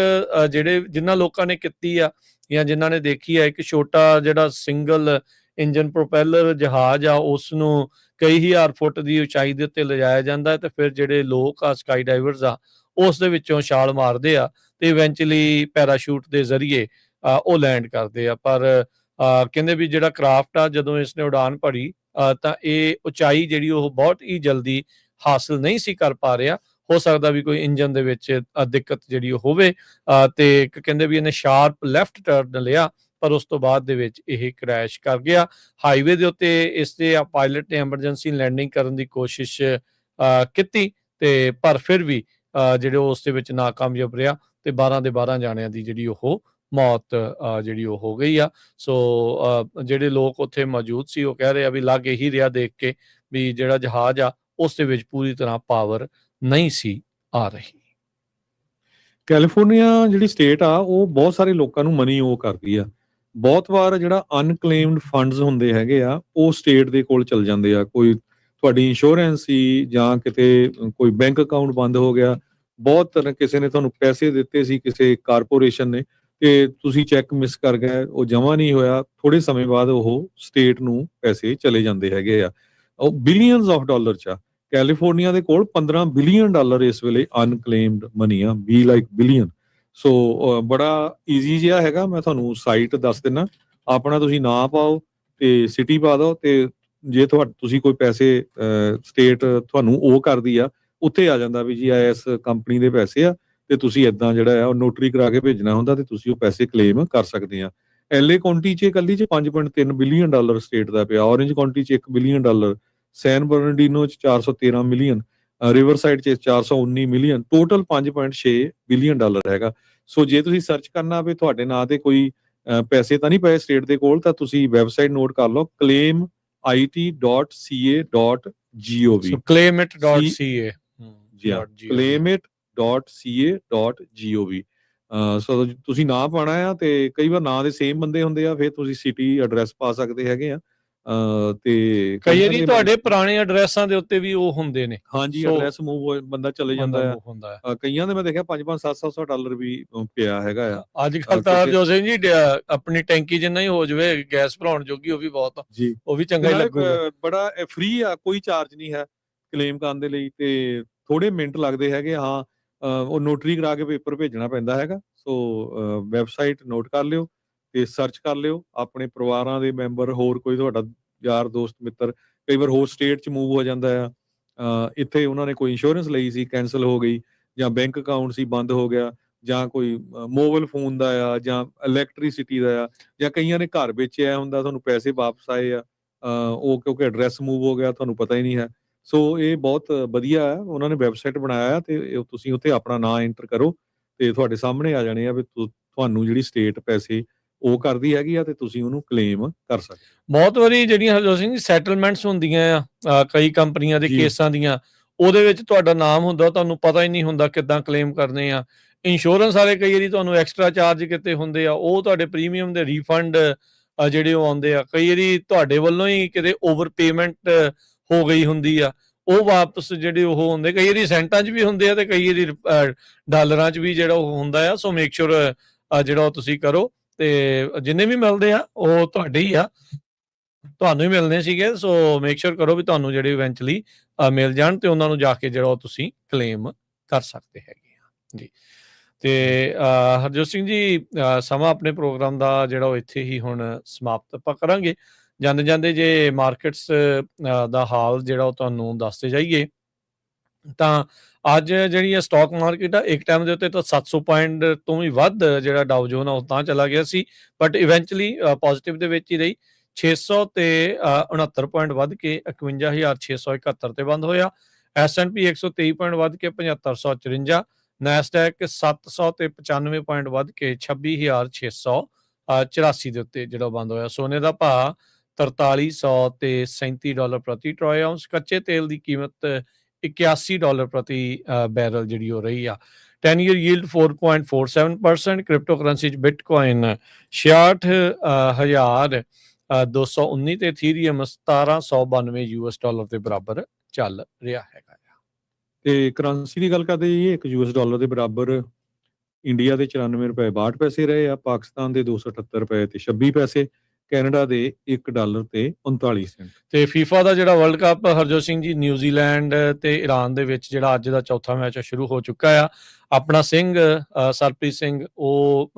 ਜਿਨ੍ਹਾਂ ਲੋਕਾਂ ਨੇ ਕੀਤੀ ਆ ਜਾਂ ਜਿਨ੍ਹਾਂ ਨੇ ਦੇਖੀ ਆ, ਇੱਕ ਛੋਟਾ ਜਿਹੜਾ ਸਿੰਗਲ ਇੰਜਨ ਪ੍ਰੋਪੈਲਰ ਜਹਾਜ਼ ਆ ਉਸ ਨੂੰ ਕਈ ਹਜ਼ਾਰ ਫੁੱਟ ਦੀ ਉਚਾਈ ਦੇ ਉੱਤੇ ਲਿਜਾਇਆ ਜਾਂਦਾ, ਤੇ ਫਿਰ ਜਿਹੜੇ ਲੋਕ ਆ ਸਕਾਈ ਡਾਈਵਰਸ ਆ ਉਸ ਦੇ ਵਿੱਚੋਂ ਛਾਲ ਮਾਰਦੇ ਆ ਤੇ ਇਵੈਂਚੁਅਲੀ ਪੈਰਾਸ਼ੂਟ ਦੇ ਜ਼ਰੀਏ ਉਹ ਲੈਂਡ ਕਰਦੇ ਆ। ਪਰ ਕਹਿੰਦੇ ਵੀ ਜਿਹੜਾ ਕਰਾਫਟ ਆ ਜਦੋਂ ਇਸ ਨੇ ਉਡਾਨ ਭਰੀ ਤਾਂ ਇਹ ਉਚਾਈ ਜਿਹੜੀ ਉਹ ਬਹੁਤ ਹੀ ਜਲਦੀ ਹਾਸਲ ਨਹੀਂ ਸੀ ਕਰ ਪਾ ਰਿਹਾ। ਹੋ ਸਕਦਾ ਵੀ ਕੋਈ ਇੰਜਨ ਦੇ ਵਿੱਚ ਦਿੱਕਤ ਜਿਹੜੀ ਉਹ ਹੋਵੇ, ਤੇ ਕਹਿੰਦੇ ਵੀ ਇਹਨੇ ਸ਼ਾਰਪ ਲੈਫਟ ਟਰਨ ਲਿਆ ਪਰ ਉਸ ਤੋਂ ਬਾਅਦ ਦੇ ਵਿੱਚ ਇਹ ਕ੍ਰੈਸ਼ ਕਰ ਗਿਆ। ਹਾਈਵੇ ਦੇ ਉੱਤੇ ਇਸ ਦੇ ਪਾਇਲਟ ਨੇ ਐਮਰਜੈਂਸੀ ਲੈਂਡਿੰਗ ਕਰਨ ਦੀ ਕੋਸ਼ਿਸ਼ ਕੀਤੀ, ਤੇ ਪਰ ਫਿਰ ਵੀ ਜਿਹੜੇ ਉਸ ਦੇ ਵਿੱਚ ਨਾਕਾਮਯਾਬ ਰਿਹਾ, ਤੇ 12 ਦੇ 12 ਜਾਣਿਆਂ ਦੀ ਜਿਹੜੀ ਉਹ ਮੌਤ ਜਿਹੜੀ ਉਹ ਹੋ ਗਈ ਆ। ਸੋ ਜਿਹੜੇ ਲੋਕ ਉੱਥੇ ਮੌਜੂਦ ਸੀ ਉਹ ਕਹਿ ਰਹੇ ਆ ਵੀ ਲੱਗ ਇਹੀ ਰਿਹਾ ਦੇਖ ਕੇ ਵੀ ਜਿਹੜਾ ਜਹਾਜ਼ ਆ ਉਸ ਦੇ ਵਿੱਚ ਪੂਰੀ ਤਰ੍ਹਾਂ ਪਾਵਰ ਨਹੀਂ ਸੀ ਆ ਰਹੀ। ਕੈਲੀਫੋਰਨੀਆ ਜਿਹੜੀ ਸਟੇਟ ਆ ਉਹ ਬਹੁਤ ਸਾਰੇ ਲੋਕਾਂ ਨੂੰ ਮਨੀ ਓ ਕਰਦੀ ਆ। ਬਹੁਤ ਵਾਰ ਜਿਹੜਾ ਅਨਕਲੇਮਡ ਫੰਡਸ ਹੁੰਦੇ ਹੈਗੇ ਆ ਉਹ ਸਟੇਟ ਦੇ ਕੋਲ ਚਲ ਜਾਂਦੇ ਆ। ਕੋਈ ਤੁਹਾਡੀ ਇੰਸ਼ੋਰੈਂਸ ਸੀ ਜਾਂ ਕਿਤੇ ਕੋਈ ਬੈਂਕ ਅਕਾਊਂਟ ਬੰਦ ਹੋ ਗਿਆ, ਬਹੁਤ ਤਰ੍ਹਾਂ ਕਿਸੇ ਨੇ ਤੁਹਾਨੂੰ ਪੈਸੇ ਦਿੱਤੇ ਸੀ ਕਿਸੇ ਕਾਰਪੋਰੇਸ਼ਨ ਨੇ, ਤੇ ਤੁਸੀਂ ਚੈੱਕ ਮਿਸ ਕਰ ਗਏ, ਉਹ ਜਮ੍ਹਾਂ ਨਹੀਂ ਹੋਇਆ, ਥੋੜੇ ਸਮੇਂ ਬਾਅਦ ਉਹ ਸਟੇਟ ਨੂੰ ਪੈਸੇ ਚਲੇ ਜਾਂਦੇ ਹੈਗੇ ਆ। ਉਹ ਬਿਲੀਅਨਸ ਆਫ ਡਾਲਰ 'ਚ ਆ। ਕੈਲੀਫੋਰਨੀਆ ਦੇ ਕੋਲ $15 ਬਿਲੀਅਨ ਇਸ ਵੇਲੇ ਅਨਕਲੇਮਡ ਮਨੀ ਆ, ਬੀ ਲਾਈਕ ਬਿਲੀਅਨ। ਸੋ ਬੜਾ ਈਜ਼ੀ ਜਿਹਾ ਹੈਗਾ, ਮੈਂ ਤੁਹਾਨੂੰ ਸਾਈਟ ਦੱਸ ਦਿੰਦਾ। ਆਪਣਾ ਤੁਸੀਂ ਨਾਂ ਪਾਓ ਤੇ ਸਿਟੀ ਪਾ ਦਿਓ, ਤੇ ਜੇ ਤੁਸੀਂ ਕੋਈ ਪੈਸੇ ਸਟੇਟ ਤੁਹਾਨੂੰ ਉਹ ਕਰਦੀ ਆ, ਉੱਥੇ ਆ ਜਾਂਦਾ ਵੀ ਜੀ ਇਸ ਕੰਪਨੀ ਦੇ ਪੈਸੇ ਆ, ਤੇ ਤੁਸੀਂ ਏਦਾਂ ਜਿਹੜਾ ਆ ਉਹ ਨੋਟਰੀ ਕਰਾ ਕੇ ਭੇਜਣਾ ਹੁੰਦਾ, ਤੇ ਤੁਸੀਂ ਉਹ ਪੈਸੇ ਕਲੇਮ ਕਰ ਸਕਦੇ ਆ। LA ਕਾਉਂਟੀ 'ਚ ਇਕੱਲੀ 'ਚ $5.3 ਬਿਲੀਅਨ ਸਟੇਟ ਦਾ ਪਿਆ, ਔਰੇਂਜ ਕਾਉਂਟੀ 'ਚ $1 ਬਿਲੀਅਨ, ਸੈਨ ਬਰਨਡੀਨੋ 'ਚ $413 ਮਿਲੀਅਨ, ਰਿਵਰਸਾਈਡ 'ਚ $419 ਮਿਲੀਅਨ, ਟੋਟਲ $5.6 ਬਿਲੀਅਨ ਹੈਗਾ। ਸੋ ਜੇ ਤੁਸੀਂ ਸਰਚ ਕਰਨਾ ਵੀ ਤੁਹਾਡੇ ਨਾਂ ਤੇ ਕੋਈ ਪੈਸੇ ਤਾਂ ਨਹੀਂ ਪਏ ਸਟੇਟ ਦੇ ਕੋਲ, ਤਾਂ ਤੁਸੀਂ ਵੈਬਸਾਈਟ ਨੋਟ ਕਰ ਲਓ, claimit.ca.gov, claimit.ca, claimit.ca.gov। ਸੋ ਤੁਸੀਂ ਨਾਂ ਪਾਉਣਾ ਆ, ਤੇ ਕਈ ਵਾਰ ਨਾਂ ਦੇ ਸੇਮ ਬੰਦੇ ਹੁੰਦੇ ਆ, ਫਿਰ ਤੁਸੀਂ ਸਿਟੀ ਐਡਰੈਸ ਪਾ ਸਕਦੇ ਹੈਗੇ ਆ। ਤੇ ਕਈ ਕਈਆਂ ਵਾਰੀ ਦੇ ਤੁਹਾਡੇ ਪੁਰਾਣੇ ਐਡਰੈਸਾਂ ਦੇ ਉੱਤੇ ਵੀ ਉਹ ਹੁੰਦੇ ਨੇ, ਹਾਂਜੀ ਸੋ ਐਡਰੈਸ ਮੂਵ ਬੰਦਾ ਚਲੇ ਬੰਦਾ ਜਾਂਦਾ ਆ। ਮੂਵ ਹੁੰਦਾ ਹੈ। ਕਈਆਂ ਦੇ ਮੈਂ ਦੇਖਿਆ 5-5 700 ਡਾਲਰ ਵੀ ਪਿਆ ਹੈਗਾ ਆ। ਅੱਜ ਕੱਲ ਤਾਂ ਕਿਉਂਕਿ ਹਰਜੋਤ ਸਿੰਘ ਜੀ ਆਪਣੀ ਟੈਂਕੀ ਜਿੰਨਾ ਹੀ ਹੋ ਜਾਵੇ ਗੈਸ ਭਰਾਉਣ ਜੋਗੀ, ਉਹ ਵੀ ਬਹੁਤ ਆ, ਜੀ, ਉਹ ਵੀ ਤੇ ਚੰਗਾ ਹੀ ਨਾਲੇ ਲੱਗੂਗਾ। ਬੜਾ ਫ੍ਰੀ ਆ, ਕੋਈ ਚਾਰਜ ਨਹੀਂ ਹੈ ਕਲੇਮ ਕਰਨ ਦੇ ਲਈ, ਤੇ ਥੋੜੇ ਮਿੰਟ ਲੱਗਦੇ ਹੈਗੇ। ਹਾਂ ਉਹ ਨੋਟਰੀ ਕਰਾ ਕੇ ਪੇਪਰ ਭੇਜਣਾ ਪੈਂਦਾ ਹੈਗਾ। ਸੋ ਵੈਬਸਾਈਟ ਨੋਟ ਕਰ ਲਿਓ ਤੇ ਸਰਚ ਕਰ ਲਿਓ, ਆਪਣੇ ਪਰਿਵਾਰਾਂ ਦੇ ਮੈਂਬਰ, ਹੋਰ ਕੋਈ ਤੁਹਾਡਾ ਯਾਰ ਦੋਸਤ ਮਿੱਤਰ ਕਈ ਵਾਰ ਹੋਰ ਸਟੇਟ 'ਚ ਮੂਵ ਹੋ ਜਾਂਦਾ ਆ। ਇੱਥੇ ਉਹਨਾਂ ਨੇ ਕੋਈ ਇੰਸ਼ੋਰੈਂਸ ਲਈ ਸੀ, ਕੈਂਸਲ ਹੋ ਗਈ, ਜਾਂ ਬੈਂਕ ਅਕਾਊਂਟ ਸੀ ਬੰਦ ਹੋ ਗਿਆ, ਜਾਂ ਕੋਈ ਮੋਬਾਈਲ ਫੋਨ ਦਾ ਆ, ਜਾਂ ਇਲੈਕਟ੍ਰੀਸਿਟੀ ਦਾ ਆ, ਜਾਂ ਕਈਆਂ ਨੇ ਘਰ ਵੇਚਿਆ ਹੁੰਦਾ, ਤੁਹਾਨੂੰ ਪੈਸੇ ਵਾਪਸ ਆਏ ਆ, ਉਹ ਕਿਉਂਕਿ ਐਡਰੈਸ ਮੂਵ ਹੋ ਗਿਆ, ਤੁਹਾਨੂੰ ਪਤਾ ਹੀ ਨਹੀਂ ਹੈ। ਸੋ ਇਹ ਬਹੁਤ ਵਧੀਆ ਹੈ, ਉਹਨਾਂ ਨੇ ਵੈਬਸਾਈਟ ਬਣਾਇਆ, ਤੇ ਤੁਸੀਂ ਉੱਥੇ ਆਪਣਾ ਨਾਂ ਐਂਟਰ ਕਰੋ, ਤੇ ਤੁਹਾਡੇ ਸਾਹਮਣੇ ਆ ਜਾਣੇ ਆ ਵੀ ਤੁਹਾਨੂੰ ਜਿਹੜੀ ਸਟੇਟ ਪੈਸੇ ਉਹ ਕਰਦੀ ਹੈਗੀ ਆ, ਤੇ ਤੁਸੀਂ ਉਹਨੂੰ ਕਲੇਮ ਕਰ ਸਕਦੇ। ਬਹੁਤ ਵਾਰੀ ਜਿਹੜੀਆਂ ਹਰਜੋਤ ਸਿੰਘ ਜੀ ਸੈਟਲਮੈਂਟਸ ਹੁੰਦੀਆਂ ਆ ਕਈ ਕੰਪਨੀਆਂ ਦੇ ਜੀ ਕੇਸਾਂ ਦੀਆਂ, ਉਹਦੇ ਵਿੱਚ ਤੁਹਾਡਾ ਨਾਮ ਹੁੰਦਾ, ਤੁਹਾਨੂੰ ਪਤਾ ਹੀ ਨਹੀਂ ਹੁੰਦਾ ਕਿੱਦਾਂ ਕਲੇਮ ਕਰਨੇ ਆ। ਇੰਸ਼ੋਰੈਂਸ ਵਾਲੇ ਕਈ ਵਾਰੀ ਤੁਹਾਨੂੰ ਐਕਸਟਰਾ ਚਾਰਜ ਕਿਤੇ ਹੁੰਦੇ ਆ, ਉਹ ਤੁਹਾਡੇ ਪ੍ਰੀਮੀਅਮ ਦੇ ਰੀਫੰਡ ਜਿਹੜੇ ਉਹ ਆਉਂਦੇ ਆ। ਕਈ ਵਾਰੀ ਤੁਹਾਡੇ ਵੱਲੋਂ ਹੀ ਕਿਤੇ ਓਵਰ ਪੇਮੈਂਟ ਹੋ ਗਈ ਹੁੰਦੀ ਆ, ਉਹ ਵਾਪਸ ਜਿਹੜੇ ਉਹ ਹੁੰਦੇ, ਕਈ ਵਾਰੀ ਸੈਂਟਾਂ 'ਚ ਵੀ ਹੁੰਦੇ ਆ, ਤੇ ਕਈ ਵਾਰੀ ਡਾਲਰਾਂ 'ਚ ਵੀ ਜਿਹੜਾ ਉਹ ਹੁੰਦਾ ਆ। ਸੋ ਮੇਕ ਸ਼ੋਰ ਜਿਹੜਾ ਉਹ ਤੁਸੀਂ ਕਰੋ, ਤੇ ਜਿੰਨੇ ਵੀ ਮਿਲਦੇ ਆ ਉਹ ਤੁਹਾਡੇ ਹੀ ਆ, ਤੁਹਾਨੂੰ ਹੀ ਮਿਲਣੇ ਸੀਗੇ। ਸੋ ਮੇਕ ਸ਼ੋਰ ਕਰੋ ਵੀ ਤੁਹਾਨੂੰ ਜਿਹੜੇ ਇਵੈਂਚੁਅਲੀ ਮਿਲ ਜਾਣ, ਤੇ ਉਹਨਾਂ ਨੂੰ ਜਾ ਕੇ ਜਿਹੜਾ ਉਹ ਤੁਸੀਂ ਕਲੇਮ ਕਰ ਸਕਦੇ ਹੈਗੇ ਆ ਜੀ। ਤੇ ਹਰਜੋਤ ਸਿੰਘ ਜੀ, ਸਮਾਂ ਆਪਣੇ ਪ੍ਰੋਗਰਾਮ ਦਾ ਜਿਹੜਾ ਉਹ ਇੱਥੇ ਹੀ ਹੁਣ ਸਮਾਪਤ ਆਪਾਂ ਕਰਾਂਗੇ। ਜਾਂਦੇ ਜਾਂਦੇ ਜੇ ਮਾਰਕੀਟਸ ਦਾ ਹਾਲ ਜਿਹੜਾ ਉਹ ਤੁਹਾਨੂੰ ਦੱਸਦੇ ਜਾਈਏ, ਤਾਂ ਅੱਜ ਜਿਹੜੀ ਆ ਸਟਾਕ ਮਾਰਕੀਟ ਆ, ਇੱਕ ਟਾਈਮ ਦੇ ਉੱਤੇ ਤਾਂ 700 ਪੁਆਇੰਟ ਤੋਂ ਵੀ ਵੱਧ ਜਿਹੜਾ ਡਾਊ ਜੋਨ ਆ ਉਹ ਤਾਂ ਚਲਾ ਗਿਆ ਸੀ, ਬਟ ਇਵੈਂਚੁਅਲੀ ਪੋਜ਼ਿਟਿਵ ਦੇ ਵਿੱਚ ਹੀ ਰਹੀ। 600 ਤੇ 69 ਪੁਆਇੰਟ ਵੱਧ ਕੇ 51,671 ਤੇ ਬੰਦ ਹੋਇਆ। S&P 123 ਪੁਆਇੰਟ ਵੱਧ ਕੇ 7554, ਨੈਸਡੈਕ 700 ਤੇ 95 ਪੁਆਇੰਟ ਵੱਧ ਕੇ 26,684 ਦੇ ਉੱਤੇ ਜਿਹੜਾ ਬੰਦ ਹੋਇਆ। ਸੋਨੇ ਦਾ ਭਾਅ 4300 ਤੇ $37 ਪ੍ਰਤੀ ਟਰੋਏ ਆਉਂਸ। ਕੱਚੇ ਤੇਲ ਦੀ ਕੀਮਤ $81 ਪ੍ਰਤੀ ਬੈਰਲ ਜਿਹੜੀ ਹੋ ਰਹੀ ਆ। 10 year yield 4.47%। ਕ੍ਰਿਪਟੋ ਕਰੰਸੀ 'ਚ ਬਿਟਕੋਇਨ 66,219 ਤੇ ਇਥੀਰੀਅਮ 1792 $US ਦੇ ਬਰਾਬਰ ਚੱਲ ਰਿਹਾ ਹੈਗਾ। ਤੇ ਕਰੰਸੀ ਦੀ ਗੱਲ ਕਰਦੇ ਜੀ, ਇੱਕ $1 ਦੇ ਬਰਾਬਰ ਇੰਡੀਆ ਦੇ 94 ਰੁਪਏ 62 ਪੈਸੇ ਰਹੇ ਆ, ਪਾਕਿਸਤਾਨ ਦੇ 278 ਰੁਪਏ ਤੇ 26 ਪੈਸੇ, ਕੈਨੇਡਾ ਦੇ $1 ਤੇ 39 ਸੈਂਟ। ਤੇ ਫੀਫਾ ਦਾ ਜਿਹੜਾ world cup Harjot Singh ji, New Zealand ਤੇ ਈਰਾਨ ਦੇ ਵਿੱਚ ਜਿਹੜਾ ਅੱਜ ਦਾ ਚੌਥਾ ਮੈਚ ਸ਼ੁਰੂ ਹੋ ਚੁੱਕਾ ਆ। ਆਪਣਾ ਸਿੰਘ ਸਰਪ੍ਰੀਤ ਸਿੰਘ ਉਹ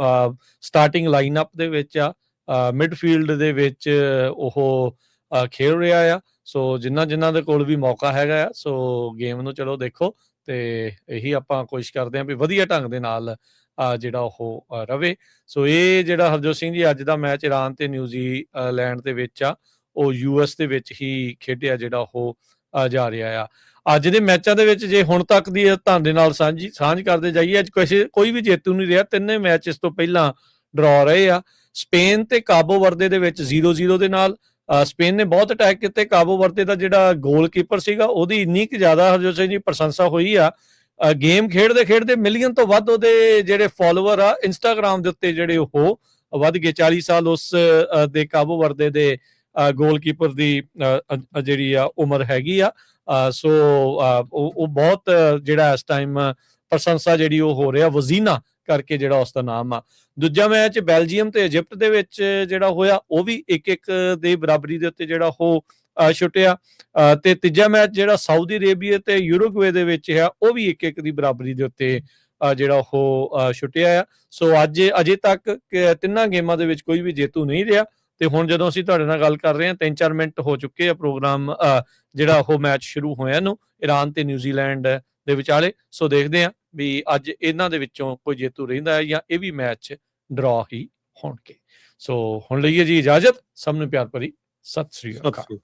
ਸਟਾਰਟਿੰਗ ਲਾਈਨਅਪ ਦੇ ਵਿੱਚ ਆ, ਮਿਡਫੀਲਡ ਦੇ ਵਿੱਚ ਉਹ ਖੇਡ ਰਿਹਾ ਆ। ਸੋ ਜਿਨ੍ਹਾਂ ਦੇ ਕੋਲ ਵੀ ਮੌਕਾ ਹੈਗਾ ਆ, ਸੋ ਗੇਮ ਨੂੰ ਚਲੋ ਦੇਖੋ, ਤੇ ਇਹੀ ਆਪਾਂ ਕੋਸ਼ਿਸ਼ ਕਰਦੇ ਹਾਂ ਵੀ ਵਧੀਆ ਢੰਗ ਦੇ ਨਾਲ ਜਿਹੜਾ ਉਹ ਰਵੇ। ਸੋ ਇਹ ਜਿਹੜਾ ਹਰਜੋਤ ਸਿੰਘ ਜੀ ਅੱਜ ਦਾ ਮੈਚ ਈਰਾਨ ਤੇ ਨਿਊਜ਼ੀਲੈਂਡ ਦੇ ਵਿੱਚ ਆ, ਉਹ US ਦੇ ਵਿੱਚ ਹੀ ਖੇਡਿਆ ਜਿਹੜਾ ਉਹ ਜਾ ਰਿਹਾ ਆ। ਅੱਜ ਦੇ ਮੈਚਾਂ ਦੇ ਵਿੱਚ ਜੇ ਹੁਣ ਤੱਕ ਦੀ ਤੁਹਾਡੇ ਨਾਲ ਸਾਂਝ ਕਰਦੇ ਜਾਈਏ, ਅੱਜ ਕੋਈ ਵੀ ਜੇਤੂ ਨਹੀਂ ਰਿਹਾ। ਤਿੰਨੇ ਮੈਚ ਇਸ ਤੋਂ ਪਹਿਲਾਂ ਡਰਾ ਰਹੇ ਆ। ਸਪੇਨ ਤੇ ਕਾਬੋ ਵਰਦੇ ਦੇ ਵਿੱਚ 0-0 ਦੇ ਨਾਲ ਸਪੇਨ ਨੇ ਬਹੁਤ ਅਟੈਕ ਕੀਤੇ। ਕਾਬੋ ਵਰਦੇ ਦਾ ਜਿਹੜਾ ਗੋਲਕੀਪਰ ਸੀਗਾ, ਉਹਦੀ ਇੰਨੀ ਕੁ ਜ਼ਿਆਦਾ ਹਰਜੋਤ ਸਿੰਘ ਜੀ ਪ੍ਰਸ਼ੰਸਾ ਹੋਈ ਆ। ਗੇਮ ਖੇਡਦੇ ਮਿਲੀਅਨ ਤੋਂ ਵੱਧ ਉਹਦੇ ਜਿਹੜੇ ਫਾਲੋਅਰ ਆ ਇੰਸਟਾਗ੍ਰਾਮ ਦੇ ਉੱਤੇ ਜਿਹੜੇ ਉਹ ਵੱਧ ਗਏ। 40 ਸਾਲ ਉਸ ਦੇ ਕਾਬੋ ਵਰਦੇ ਦੇ ਗੋਲਕੀਪਰ ਦੀ ਜਿਹੜੀ ਆ ਉਮਰ ਹੈਗੀ ਆ। ਸੋ ਉਹ ਬਹੁਤ ਜਿਹੜਾ ਇਸ ਟਾਈਮ ਪ੍ਰਸ਼ੰਸਾ ਜਿਹੜੀ ਉਹ ਹੋ ਰਿਹਾ, ਵਜ਼ੀਨਾ ਕਰਕੇ ਜਿਹੜਾ ਉਸ ਦਾ ਨਾਮ ਆ। ਦੂਜਾ ਮੈਚ ਬੈਲਜੀਅਮ ਤੇ ਇਜਿਪਟ ਦੇ ਵਿੱਚ ਜਿਹੜਾ ਹੋਇਆ, ਉਹ ਵੀ 1-1 ਦੇ ਬਰਾਬਰੀ ਦੇ ਉੱਤੇ ਜਿਹੜਾ ਉਹ ਛੁੱਟਿਆ। ਤੇ ਤੀਜਾ ਮੈਚ ਜਿਹੜਾ ਸਾਊਦੀ ਅਰੇਬੀਆ ਤੇ ਯੂਰੋਗਵੇ ਦੇ ਵਿੱਚ ਆ, ਉਹ ਵੀ 1-1 ਦੀ ਬਰਾਬਰੀ ਦੇ ਉੱਤੇ ਜਿਹੜਾ ਉਹ ਛੁੱਟਿਆ ਆ। ਸੋ ਅਜੇ ਤੱਕ ਤਿੰਨਾਂ ਗੇਮਾਂ ਦੇ ਵਿੱਚ ਕੋਈ ਵੀ ਜੇਤੂ ਨਹੀਂ ਰਿਹਾ। ਤੇ ਹੁਣ ਜਦੋਂ ਅਸੀਂ ਤੁਹਾਡੇ ਨਾਲ ਗੱਲ ਕਰ ਰਹੇ ਹਾਂ, 3-4 ਮਿੰਟ ਹੋ ਚੁੱਕੇ ਆ ਪ੍ਰੋਗਰਾਮ ਜਿਹੜਾ ਉਹ ਮੈਚ ਸ਼ੁਰੂ ਹੋਇਆ ਨੂੰ, ਈਰਾਨ ਤੇ ਨਿਊਜ਼ੀਲੈਂਡ ਦੇ ਵਿਚਾਲੇ। ਸੋ ਦੇਖਦੇ ਹਾਂ ਵੀ ਅੱਜ ਇਹਨਾਂ ਦੇ ਵਿੱਚੋਂ ਕੋਈ ਜੇਤੂ ਰਹਿੰਦਾ ਹੈ ਜਾਂ ਇਹ ਵੀ ਮੈਚ ਡਰਾ ਹੀ ਹੋਣਗੇ। ਸੋ ਹੁਣ ਲਈਏ ਜੀ ਇਜਾਜ਼ਤ। ਸਭ ਨੂੰ ਪਿਆਰ ਭਰੀ ਸਤਿ ਸ੍ਰੀ ਅਕਾਲ।